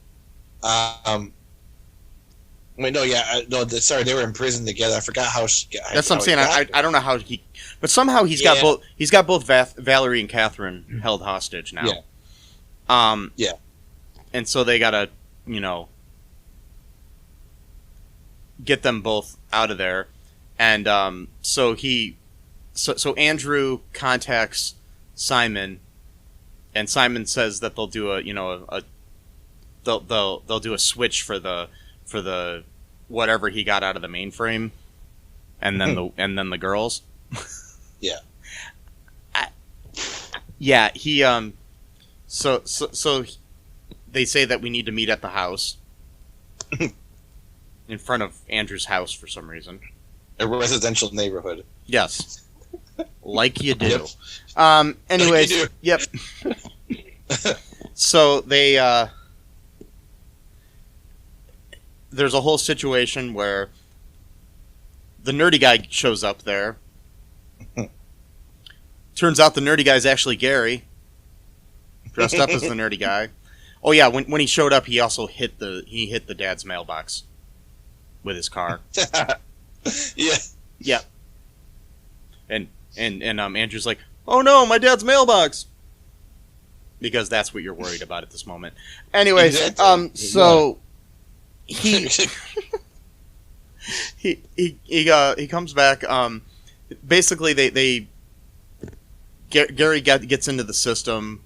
Wait, no, sorry, they were in prison together. I forgot how she got. That's what I'm saying. I don't know how he, but somehow he's got both Valerie and Catherine held hostage now. Yeah. And so they gotta, get them both out of there, and so Andrew contacts Simon, and Simon says that they'll do they'll do a switch for the whatever he got out of the mainframe, and then the girls. Yeah. He so they say that we need to meet at the house in front of Andrew's house for some reason. A residential neighborhood. Yes. Like you do. Yep. Anyways, like yep. So they there's a whole situation where the nerdy guy shows up there. Turns out the nerdy guy's actually Gary, dressed up as the nerdy guy. Oh yeah, when he showed up, he also hit the dad's mailbox with his car. Yeah. Yeah. And Andrew's like, "Oh no, my dad's mailbox." Because that's what you're worried about at this moment. Anyways, exactly. So he comes back. Basically, Gary gets into the system,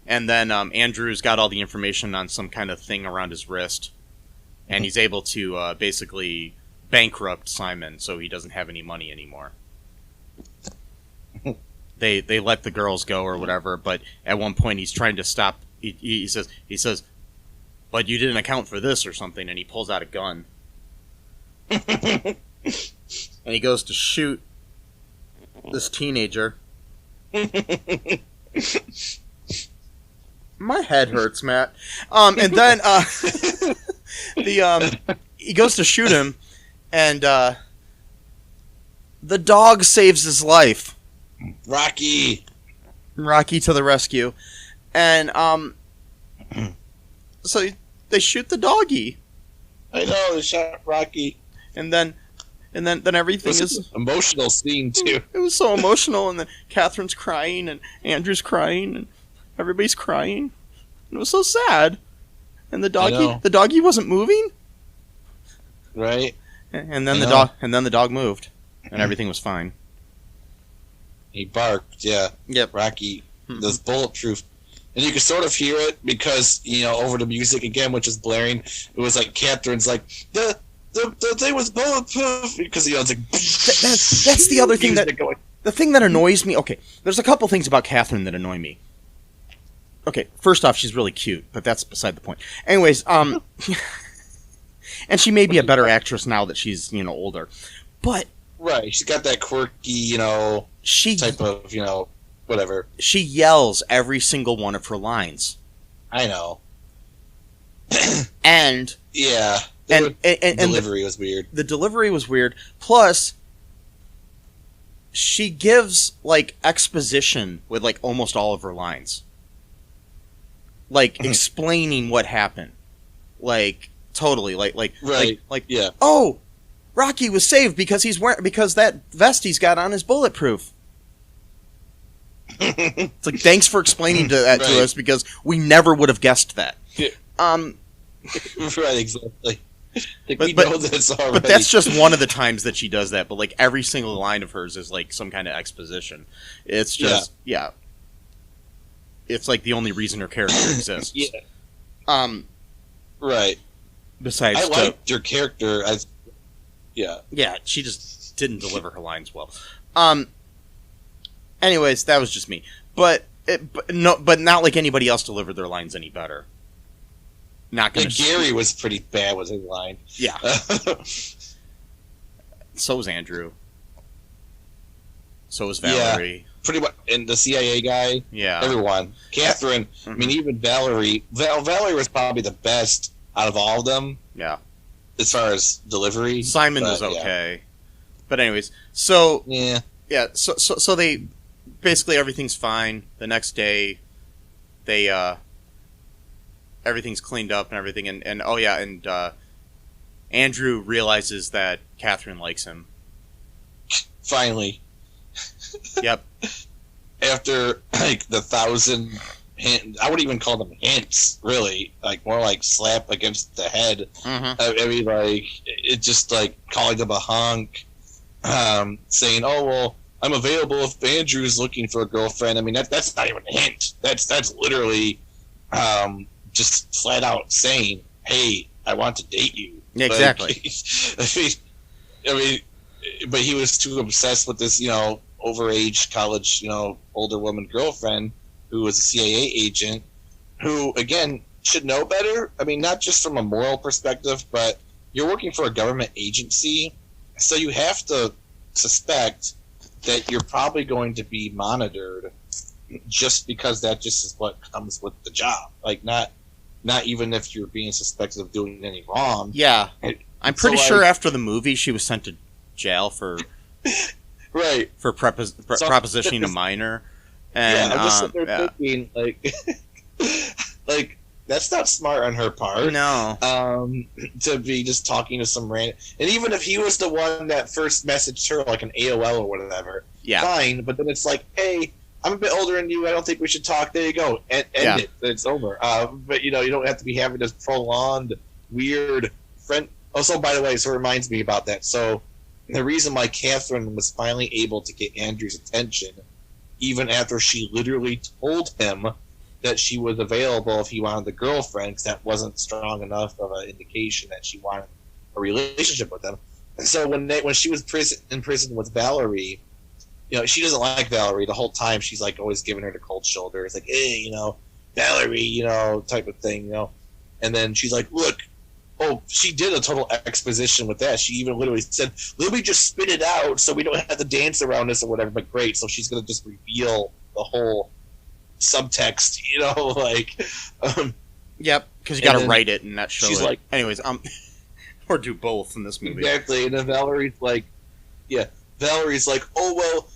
and then Andrew's got all the information on some kind of thing around his wrist, and he's able to basically bankrupt Simon, so he doesn't have any money anymore. They let the girls go or whatever, but at one point he's trying to stop. He says, "But you didn't account for this or something," and he pulls out a gun. And he goes to shoot this teenager. My head hurts, Matt. And then he goes to shoot him, and the dog saves his life. Rocky to the rescue, and so they shoot the doggy. I know, they shot Rocky, and then everything is an emotional scene too. It was so emotional, and then Catherine's crying, and Andrew's crying, and everybody's crying. And it was so sad. And the doggy wasn't moving. Right. And then the dog moved, and everything was fine. He barked, yeah. Yep. Rocky, this bulletproof. And you could sort of hear it because, over the music again, which is blaring, it was like Catherine's like, the thing was bulletproof, because, it's like... That's the other thing the thing that annoys me... Okay, there's a couple things about Catherine that annoy me. Okay, first off, she's really cute, but that's beside the point. Anyways, and she may be a better actress now that she's, older. But... Right, she's got that quirky, type of, whatever. She yells every single one of her lines. I know. And... Yeah. And delivery was weird. The delivery was weird. Plus, she gives, exposition with, almost all of her lines. Explaining what happened. Totally. Right. Yeah. Oh, Rocky was saved because because that vest he's got on is bulletproof. It's thanks for explaining that to us, because we never would have guessed that. Yeah. Right, exactly. We know this already. But that's just one of the times that she does that. But every single line of hers is some kind of exposition. It's just It's the only reason her character exists. Yeah. Right. Besides, I liked her character as. Yeah. Yeah, she just didn't deliver her lines well. Anyways, that was just me. But not like anybody else delivered their lines any better. Not gonna. Gary was pretty bad with his line. Yeah. So was Andrew. So was Valerie. Yeah, pretty much, and the CIA guy. Yeah. Everyone. Catherine. Mm-hmm. I mean, even Valerie. Valerie was probably the best out of all of them. Yeah. As far as delivery. Simon was okay. Yeah. But anyways, so... Yeah. Yeah, so they... Basically, everything's fine. The next day, they, everything's cleaned up and everything, and Andrew realizes that Catherine likes him. Finally. Yep. After, the 1,000... I wouldn't even call them hints, really. More like slap against the head. Mm-hmm. I mean, it's just calling them a hunk, saying, "Oh well, I'm available if Andrew's looking for a girlfriend." I mean, that's not even a hint. That's literally, just flat out saying, "Hey, I want to date you." Yeah, exactly. I mean, but he was too obsessed with this, overage college, older woman girlfriend, who was a CIA agent, who, again, should know better. I mean, not just from a moral perspective, but you're working for a government agency, so you have to suspect that you're probably going to be monitored, just because that just is what comes with the job. Not even if you're being suspected of doing any wrong. Yeah. I'm pretty sure after the movie she was sent to jail for... right. For propositioning a minor. And, I'm just sitting there thinking, that's not smart on her part. No. To be just talking to some random... And even if he was the one that first messaged her, an AOL or whatever, fine, but then it's hey, I'm a bit older than you, I don't think we should talk, there you go, end it, it's over. But, you don't have to be having this prolonged, weird friend... Also, by the way, so it reminds me about that. So, the reason why Catherine was finally able to get Andrew's attention, even after she literally told him that she was available if he wanted the girlfriend, because that wasn't strong enough of an indication that she wanted a relationship with him. And so when she was in prison with Valerie, she doesn't like Valerie the whole time. She's always giving her the cold shoulder. It's hey, Valerie, type of thing, And then she's look, she did a total exposition with that. She even literally said, let me just spit it out so we don't have to dance around this or whatever, but great. So she's going to just reveal the whole subtext, you know, like. Yep, because you got to write it and not show she's it. Like, anyways, or do both in this movie. Exactly, and then Valerie's like, oh well,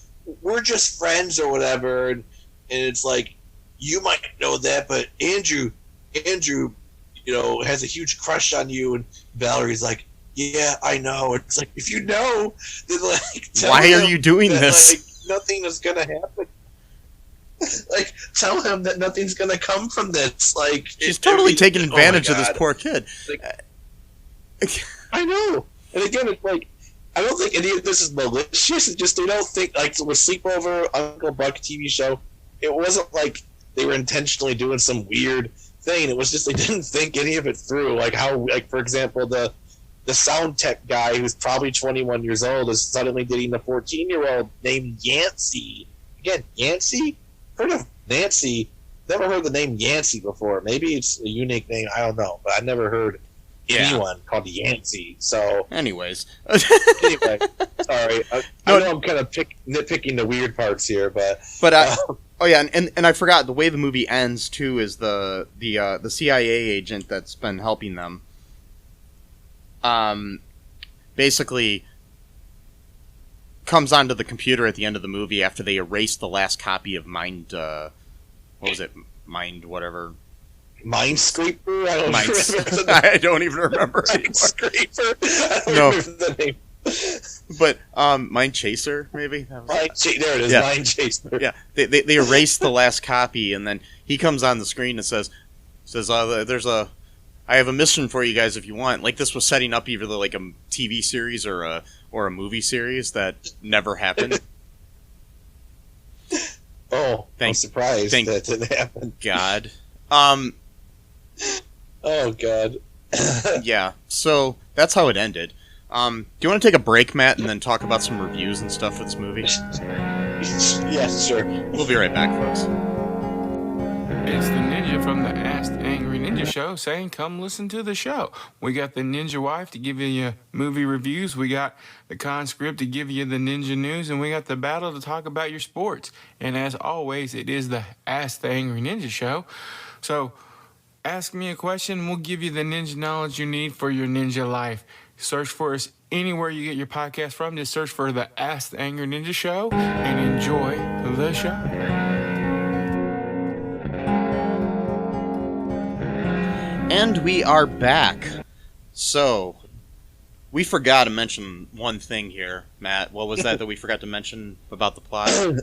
we're just friends or whatever, and it's like, you might know that, but Andrew, you know, has a huge crush on you, and Valerie's like, yeah, I know. It's like, if you know, then like, tell why are him you doing that, this? Like, nothing is gonna happen. Like, tell him that nothing's gonna come from this. Like, she's totally taking advantage of this poor kid. Like, I know. And again, it's like, I don't think any of this is malicious. It's just they don't think, like, with Sleepover, Uncle Buck TV show, it wasn't like they were intentionally doing some weird thing. It was just they didn't think any of it through. Like how, like, for example, the sound tech guy who's probably 21 years old is suddenly dating a 14-year-old named Yancey. Again, Yancey? Heard of Nancy. Never heard the name Yancey before. Maybe it's a unique name. I don't know. But I never heard anyone called Yancey. So, anyways, sorry. I know I'm kind of nitpicking the weird parts here, but oh yeah, and I forgot the way the movie ends too is the CIA agent that's been helping them. Basically comes onto the computer at the end of the movie after they erase the last copy of Mind. What was it? Mind whatever. Minescraper? I don't even remember. Minescraper? I don't remember the name. But Mind Chaser, maybe? There it is, yeah. Mind Chaser. Yeah, they erased the last copy, and then he comes on the screen and says, I have a mission for you guys if you want. Like, this was setting up either like a TV series or a movie series that never happened. I'm surprised that didn't happen. God. Oh, God. Yeah, so that's how it ended. Do you want to take a break, Matt, and then talk about some reviews and stuff for this movie? Yeah, sure. We'll be right back, folks. It's the ninja from the Ask the Angry Ninja Show saying, come listen to the show. We got the ninja wife to give you movie reviews. We got the conscript to give you the ninja news. And we got the battle to talk about your sports. And as always, it is the Ask the Angry Ninja Show. So ask me a question. We'll give you the ninja knowledge you need for your ninja life. Search for us anywhere you get your podcast from. Just search for the Ask the Angry Ninja Show and enjoy the show. And we are back. So, we forgot to mention one thing here, Matt. What was that we forgot to mention about the plot? Well,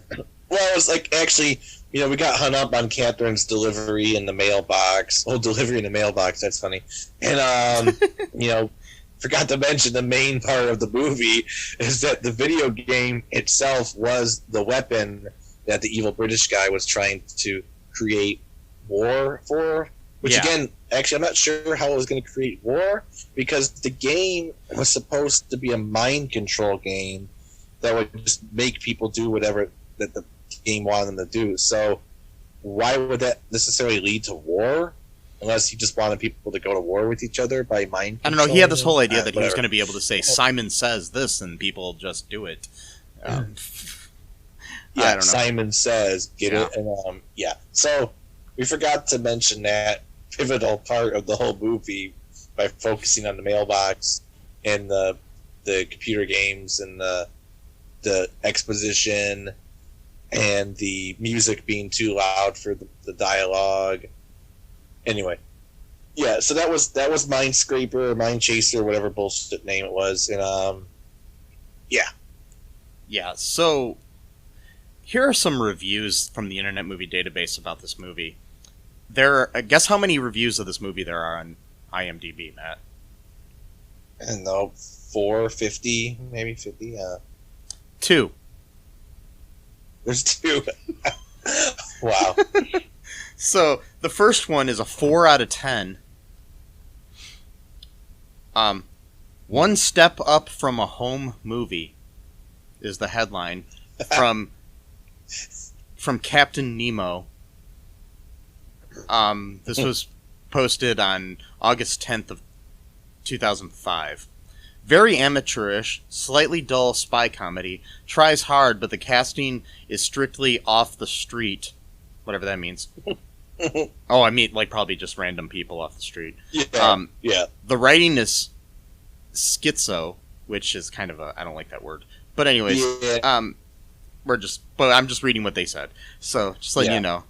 it was like, actually, you know, we got hung up on Catherine's delivery in the mailbox. Oh, delivery in the mailbox, that's funny. And, you know, forgot to mention the main part of the movie is that the video game itself was the weapon that the evil British guy was trying to create war for. Which, again, actually, I'm not sure how it was going to create war, because the game was supposed to be a mind control game that would just make people do whatever that the game wanted them to do. So why would that necessarily lead to war? Unless he just wanted people to go to war with each other by mind control. I don't know, he had this whole idea that he was going to be able to say, Simon says this, and people just do it. I don't know. Simon says, get it? And, so we forgot to mention that pivotal part of the whole movie by focusing on the mailbox and the computer games and the exposition and the music being too loud for the dialogue. Anyway, so that was Minescraper or Mind Chaser or whatever bullshit name it was, and so here are some reviews from the Internet Movie Database about this movie. Guess how many reviews of this movie there are on IMDb, Matt? I don't know, 450, maybe 50. 2. There's 2. Wow. So the first one is a 4 out of 10. One step up from a home movie is the headline from Captain Nemo. This was posted on August 10th of 2005. Very amateurish, slightly dull spy comedy. Tries hard, but the casting is strictly off the street. Whatever that means. Oh, I mean, like, probably just random people off the street. Yeah. The writing is schizo, which is kind of I don't like that word. But anyways, Yeah. I'm just reading what they said. So, just letting you know.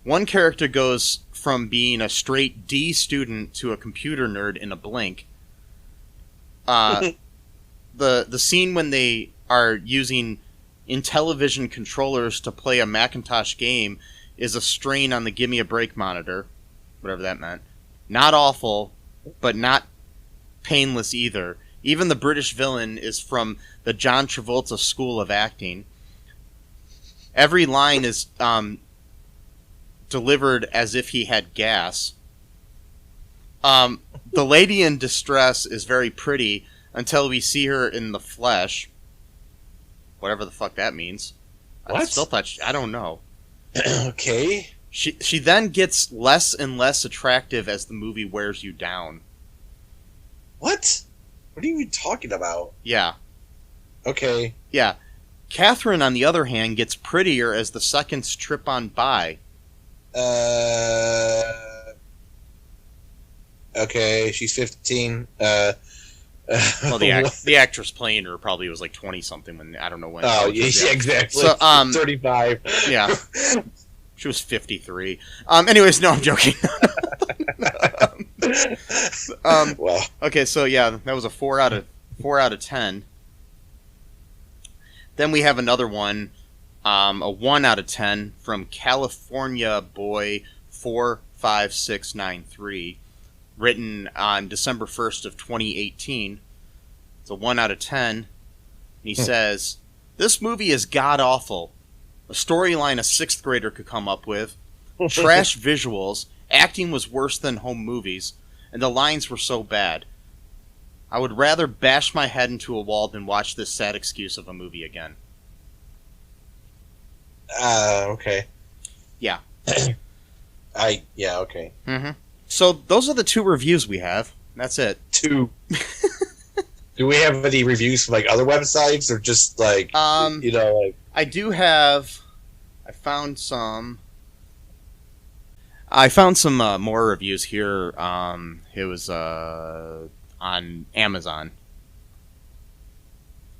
One character goes from being a straight D student to a computer nerd in a blink. The scene when they are using Intellivision controllers to play a Macintosh game is a strain on the Give Me a Break monitor, whatever that meant. Not awful, but not painless either. Even the British villain is from the John Travolta School of Acting. Every line is delivered as if he had gas. The lady in distress is very pretty until we see her in the flesh. Whatever the fuck that means. What? I still thought I don't know. Okay. She then gets less and less attractive as the movie wears you down. What? What are you even talking about? Yeah. Okay. Yeah. Catherine, on the other hand, gets prettier as the seconds trip on by. Okay, she's 15. Well, the actress playing her probably was like 20-something when, I don't know when. Oh, yeah, exactly. So, 35. Yeah. She was 53. Anyways, no, I'm joking. Well. Okay, so yeah, that was a 4 out of 10. Then we have another one, a 1 out of 10 from California Boy 45693, written on December 1st of 2018. It's a 1 out of 10. He says, "This movie is god-awful. A storyline a 6th grader could come up with. Trash visuals. Acting was worse than home movies. And the lines were so bad. I would rather bash my head into a wall than watch this sad excuse of a movie again." Okay. Yeah. Yeah, okay. Mm-hmm. So those are the 2 reviews we have. That's it. 2. Do we have any reviews from, like, other websites, or just, like, like... I do have... I found some more reviews here. It was on Amazon.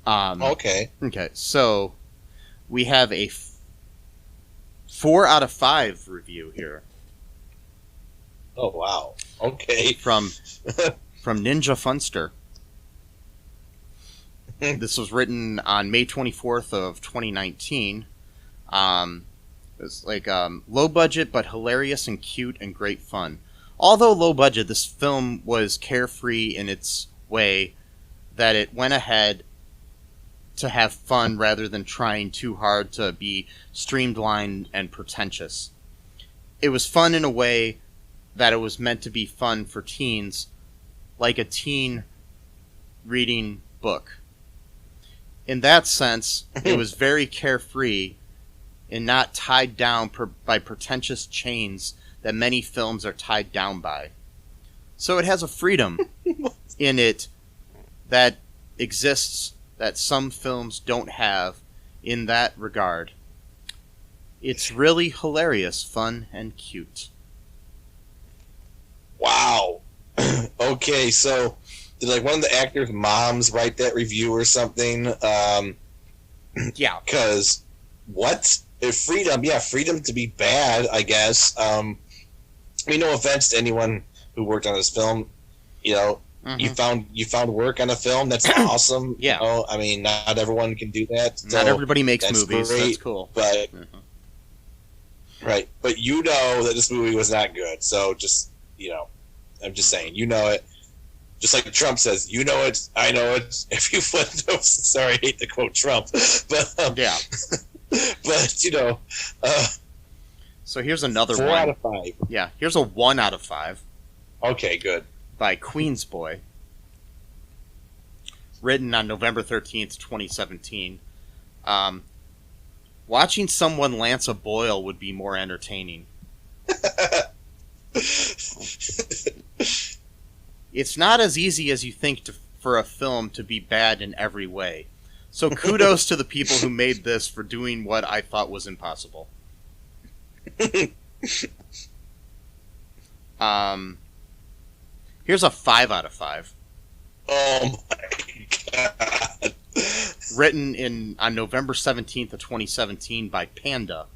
Okay. Okay, so we have a 4 out of 5 review here. Oh, wow. Okay. From Ninja Funster. This was written on May 24th of 2019. It's like low budget but hilarious and cute and great fun. Although low budget, this film was carefree in its way that it went ahead to have fun rather than trying too hard to be streamlined and pretentious. It was fun in a way that it was meant to be fun for teens, like a teen reading book. In that sense, it was very carefree and not tied down by pretentious chains that many films are tied down by. So it has a freedom in it that exists that some films don't have in that regard. It's really hilarious, fun, and cute. Wow. Okay, so did, like, one of the actors' moms write that review or something? Yeah. Because, what? Freedom to be bad, I guess. I mean, no offense to anyone who worked on this film. You know, you found work on a film. That's awesome. Yeah. You know? I mean, not everyone can do that. So not everybody makes that's movies. Great, that's cool. But right, but you know that this movie was not good. So just, you know, I'm just saying, you know it. Just like Trump says, you know it, I know it. If you flip those, sorry, I hate to quote Trump, but yeah. But you know, so here's another 4 one. out of 5. Yeah, here's a 1 out of 5 Okay, good. by Queensboy, written on November 13th, 2017. Watching someone lance a boil would be more entertaining. It's not as easy as you think for a film to be bad in every way. So kudos to the people who made this for doing what I thought was impossible. Here's a 5 out of 5. Oh my god. Written on November 17th of 2017 by Panda.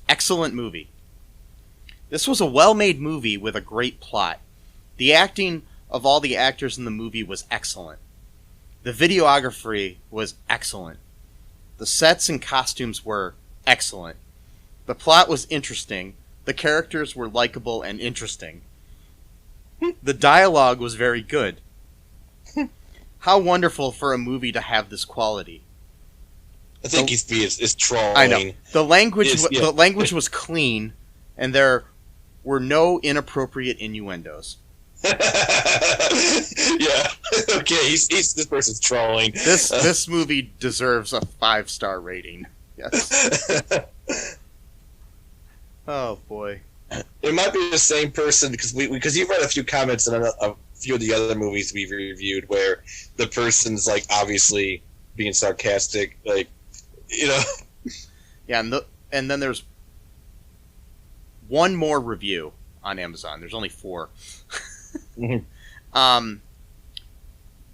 Excellent movie. This was a well-made movie with a great plot. The acting of all the actors in the movie was excellent. The videography was excellent. The sets and costumes were excellent. The plot was interesting. The characters were likable and interesting. The dialogue was very good. How wonderful for a movie to have this quality. I think he's trolling. I know. The language was clean, and there were no inappropriate innuendos. Yeah. Okay, this person's trolling. This movie deserves a 5-star rating. Yes. Oh boy. It might be the same person because you've read a few comments on a few of the other movies we've reviewed where the person's like obviously being sarcastic, like, you know. Yeah, and then there's one more review on Amazon. There's only 4.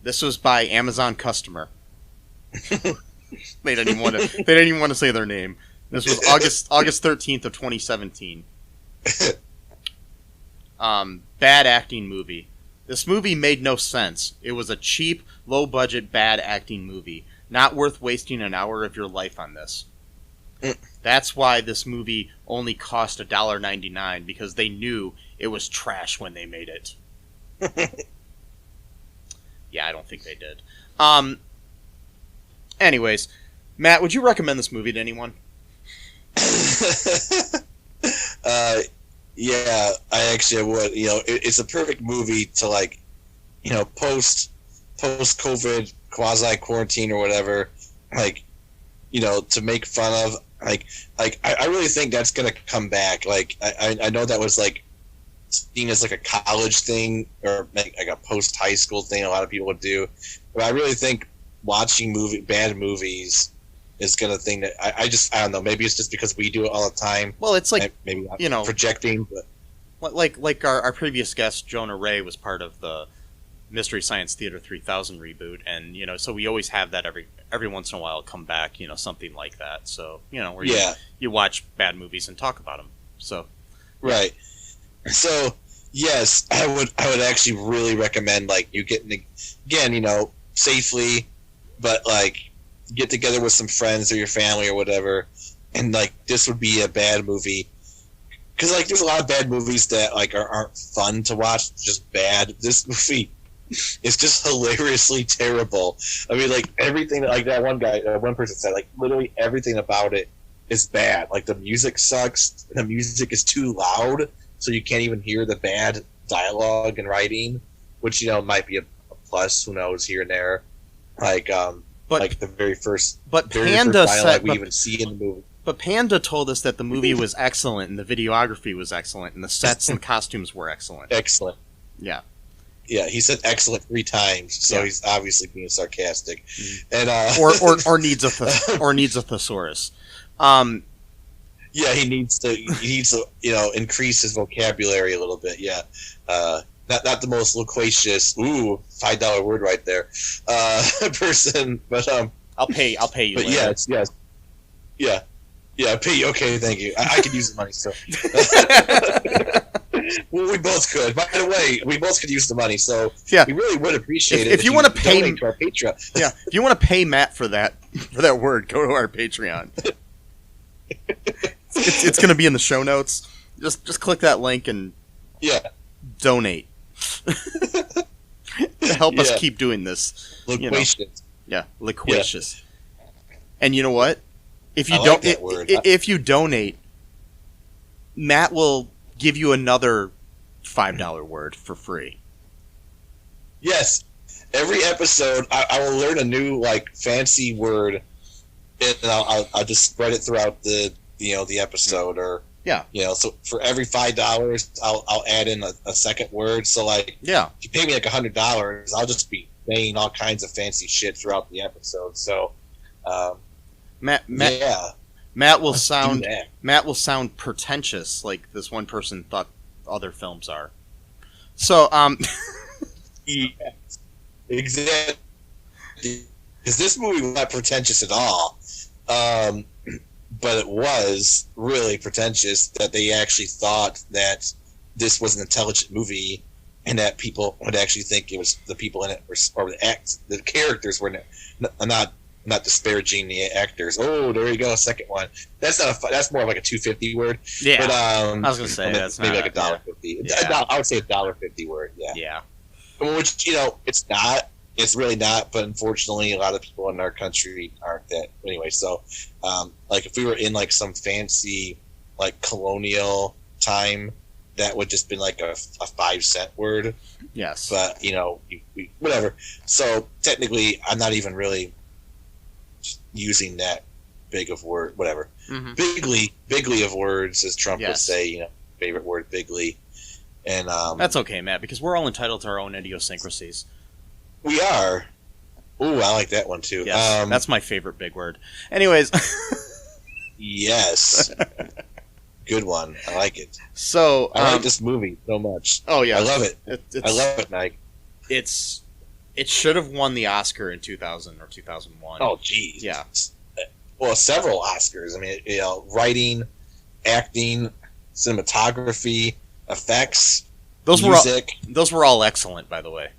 This was by Amazon customer. They didn't even want to say their name. This was August 13th of 2017. Bad acting movie. This movie made no sense. It was a cheap, low-budget, bad acting movie. Not worth wasting an hour of your life on this. That's why this movie only cost $1.99, because they knew it was trash when they made it. Yeah, I don't think they did. Anyways, Matt, would you recommend this movie to anyone? Yeah, I actually would. You know, it's a perfect movie to, like, you know, post COVID quasi quarantine or whatever, like, you know, to make fun of. Like I really think that's gonna come back. Like I know that was like seen as like a college thing or like a post high school thing a lot of people would do, but I really think watching bad movies is gonna thing that I don't know, maybe it's just because we do it all the time. Well, it's like, maybe not, you know, projecting, but like our previous guest Jonah Ray was part of the Mystery Science Theater 3000 reboot, and you know, so we always have that every once in a while come back, you know, something like that. So, you know, where you watch bad movies and talk about them. So, right. So, yes, I would actually really recommend, like, you getting, again, you know, safely, but like get together with some friends or your family or whatever, and like this would be a bad movie. Because like there's a lot of bad movies that like aren't fun to watch, just bad. This movie is just hilariously terrible. I mean, like everything, like that one person said, like literally everything about it is bad. Like the music sucks. The music is too loud, so you can't even hear the bad dialogue and writing, which, you know, might be a plus. Who knows, here and there. Like, like the very first dialogue we even see in the movie. But Panda told us that the movie was excellent, and the videography was excellent, and the sets and costumes were excellent. Excellent. Yeah. Yeah, he said excellent 3 times, so He's obviously being sarcastic, and or needs a thesaurus. Yeah, he needs to you know, increase his vocabulary a little bit. Yeah, not the most loquacious. Ooh, $5 word right there. Person, but I'll pay you. But later. yes, yeah. I'll pay you. Okay, thank you. I could use the money still. Well, we both could. By the way, we both could use the money, so yeah, we really would appreciate it if you want to pay to our Patreon. Yeah, if you want to pay Matt for that word, go to our Patreon. It's going to be in the show notes. Just click that link and donate to help us keep doing this. Loquacious. You know? Yeah, loquacious. Yeah. And you know what? If you if you donate, Matt will give you another $5 word for free. Yes. Every episode, I will learn a new, like, fancy word, and I'll just spread it throughout the episode, or Yeah. So for every $5, I'll add in a second word. So like, yeah, if you pay me like $100, I'll just be saying all kinds of fancy shit throughout the episode. So, Matt will sound pretentious, like this one person thought other films are. So, yes, exactly. Because this movie was not pretentious at all. But it was really pretentious that they actually thought that this was an intelligent movie and that people would actually think it was the people in it or the characters were not disparaging the actors. Oh, there you go, second one. That's that's more like a $2.50 word. Yeah, but, I was gonna say that's maybe not, like $1.50. Yeah. I would say $1.50 word. Yeah. Yeah. Which it's not. It's really not, but unfortunately, a lot of people in our country aren't that. Anyway, so like if we were in like some fancy like colonial time, that would just been like a 5-cent word. Yes. But whatever. So technically, I'm not even really using that big of word. Whatever. Mm-hmm. Bigly of words, as Trump would Yes. say. Favorite word, bigly. And that's okay, Matt, because we're all entitled to our own idiosyncrasies. We are. Ooh, I like that one too. Yes, that's my favorite big word. Anyways. Yes. Good one. I like it. So I like this movie so much. Oh yeah, I love it. I love it, Mike. It should have won the Oscar in 2000 or 2001. Oh, geez. Yeah. Well, several Oscars. I mean, writing, acting, cinematography, effects, music. Those were all excellent, by the way.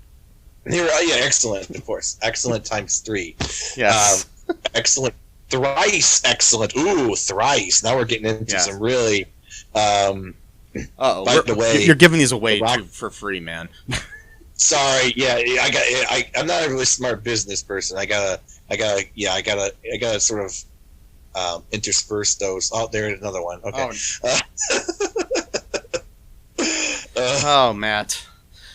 They were, excellent, of course. Excellent times 3. Yes. Excellent. Thrice excellent. Ooh, thrice. Now we're getting into some really. By the way, you're giving these away for free, man. Sorry. Yeah, I'm not a really smart business person. I gotta sort of intersperse those. Oh, there's another one. Okay. Oh, Matt.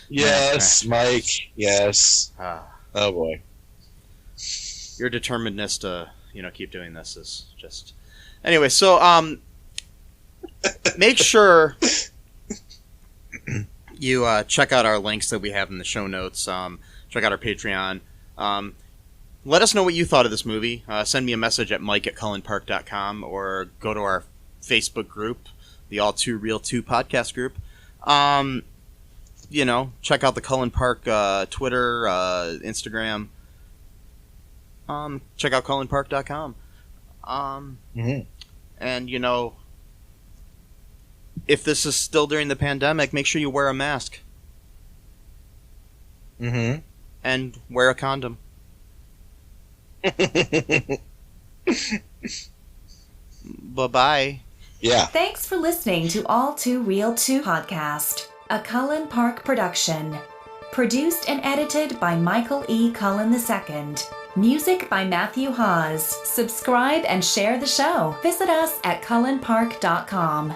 Yes, Mike. Yes. Oh boy. Your determinedness to keep doing this is just. Anyway, so make sure you check out our links that we have in the show notes. Check out our Patreon. Let us know what you thought of this movie. Send me a message at mike@cullenpark.com or go to our Facebook group, the All Too Real 2 podcast group. Check out the Cullen Park Twitter, Instagram. Check out cullenpark.com. And, if this is still during the pandemic, make sure you wear a mask. Mm-hmm. And wear a condom. Bye-bye. Yeah. Thanks for listening to All Too Real 2 podcast, a Cullen Park production. Produced and edited by Michael E. Cullen II. Music by Matthew Hawes. Subscribe and share the show. Visit us at cullenpark.com.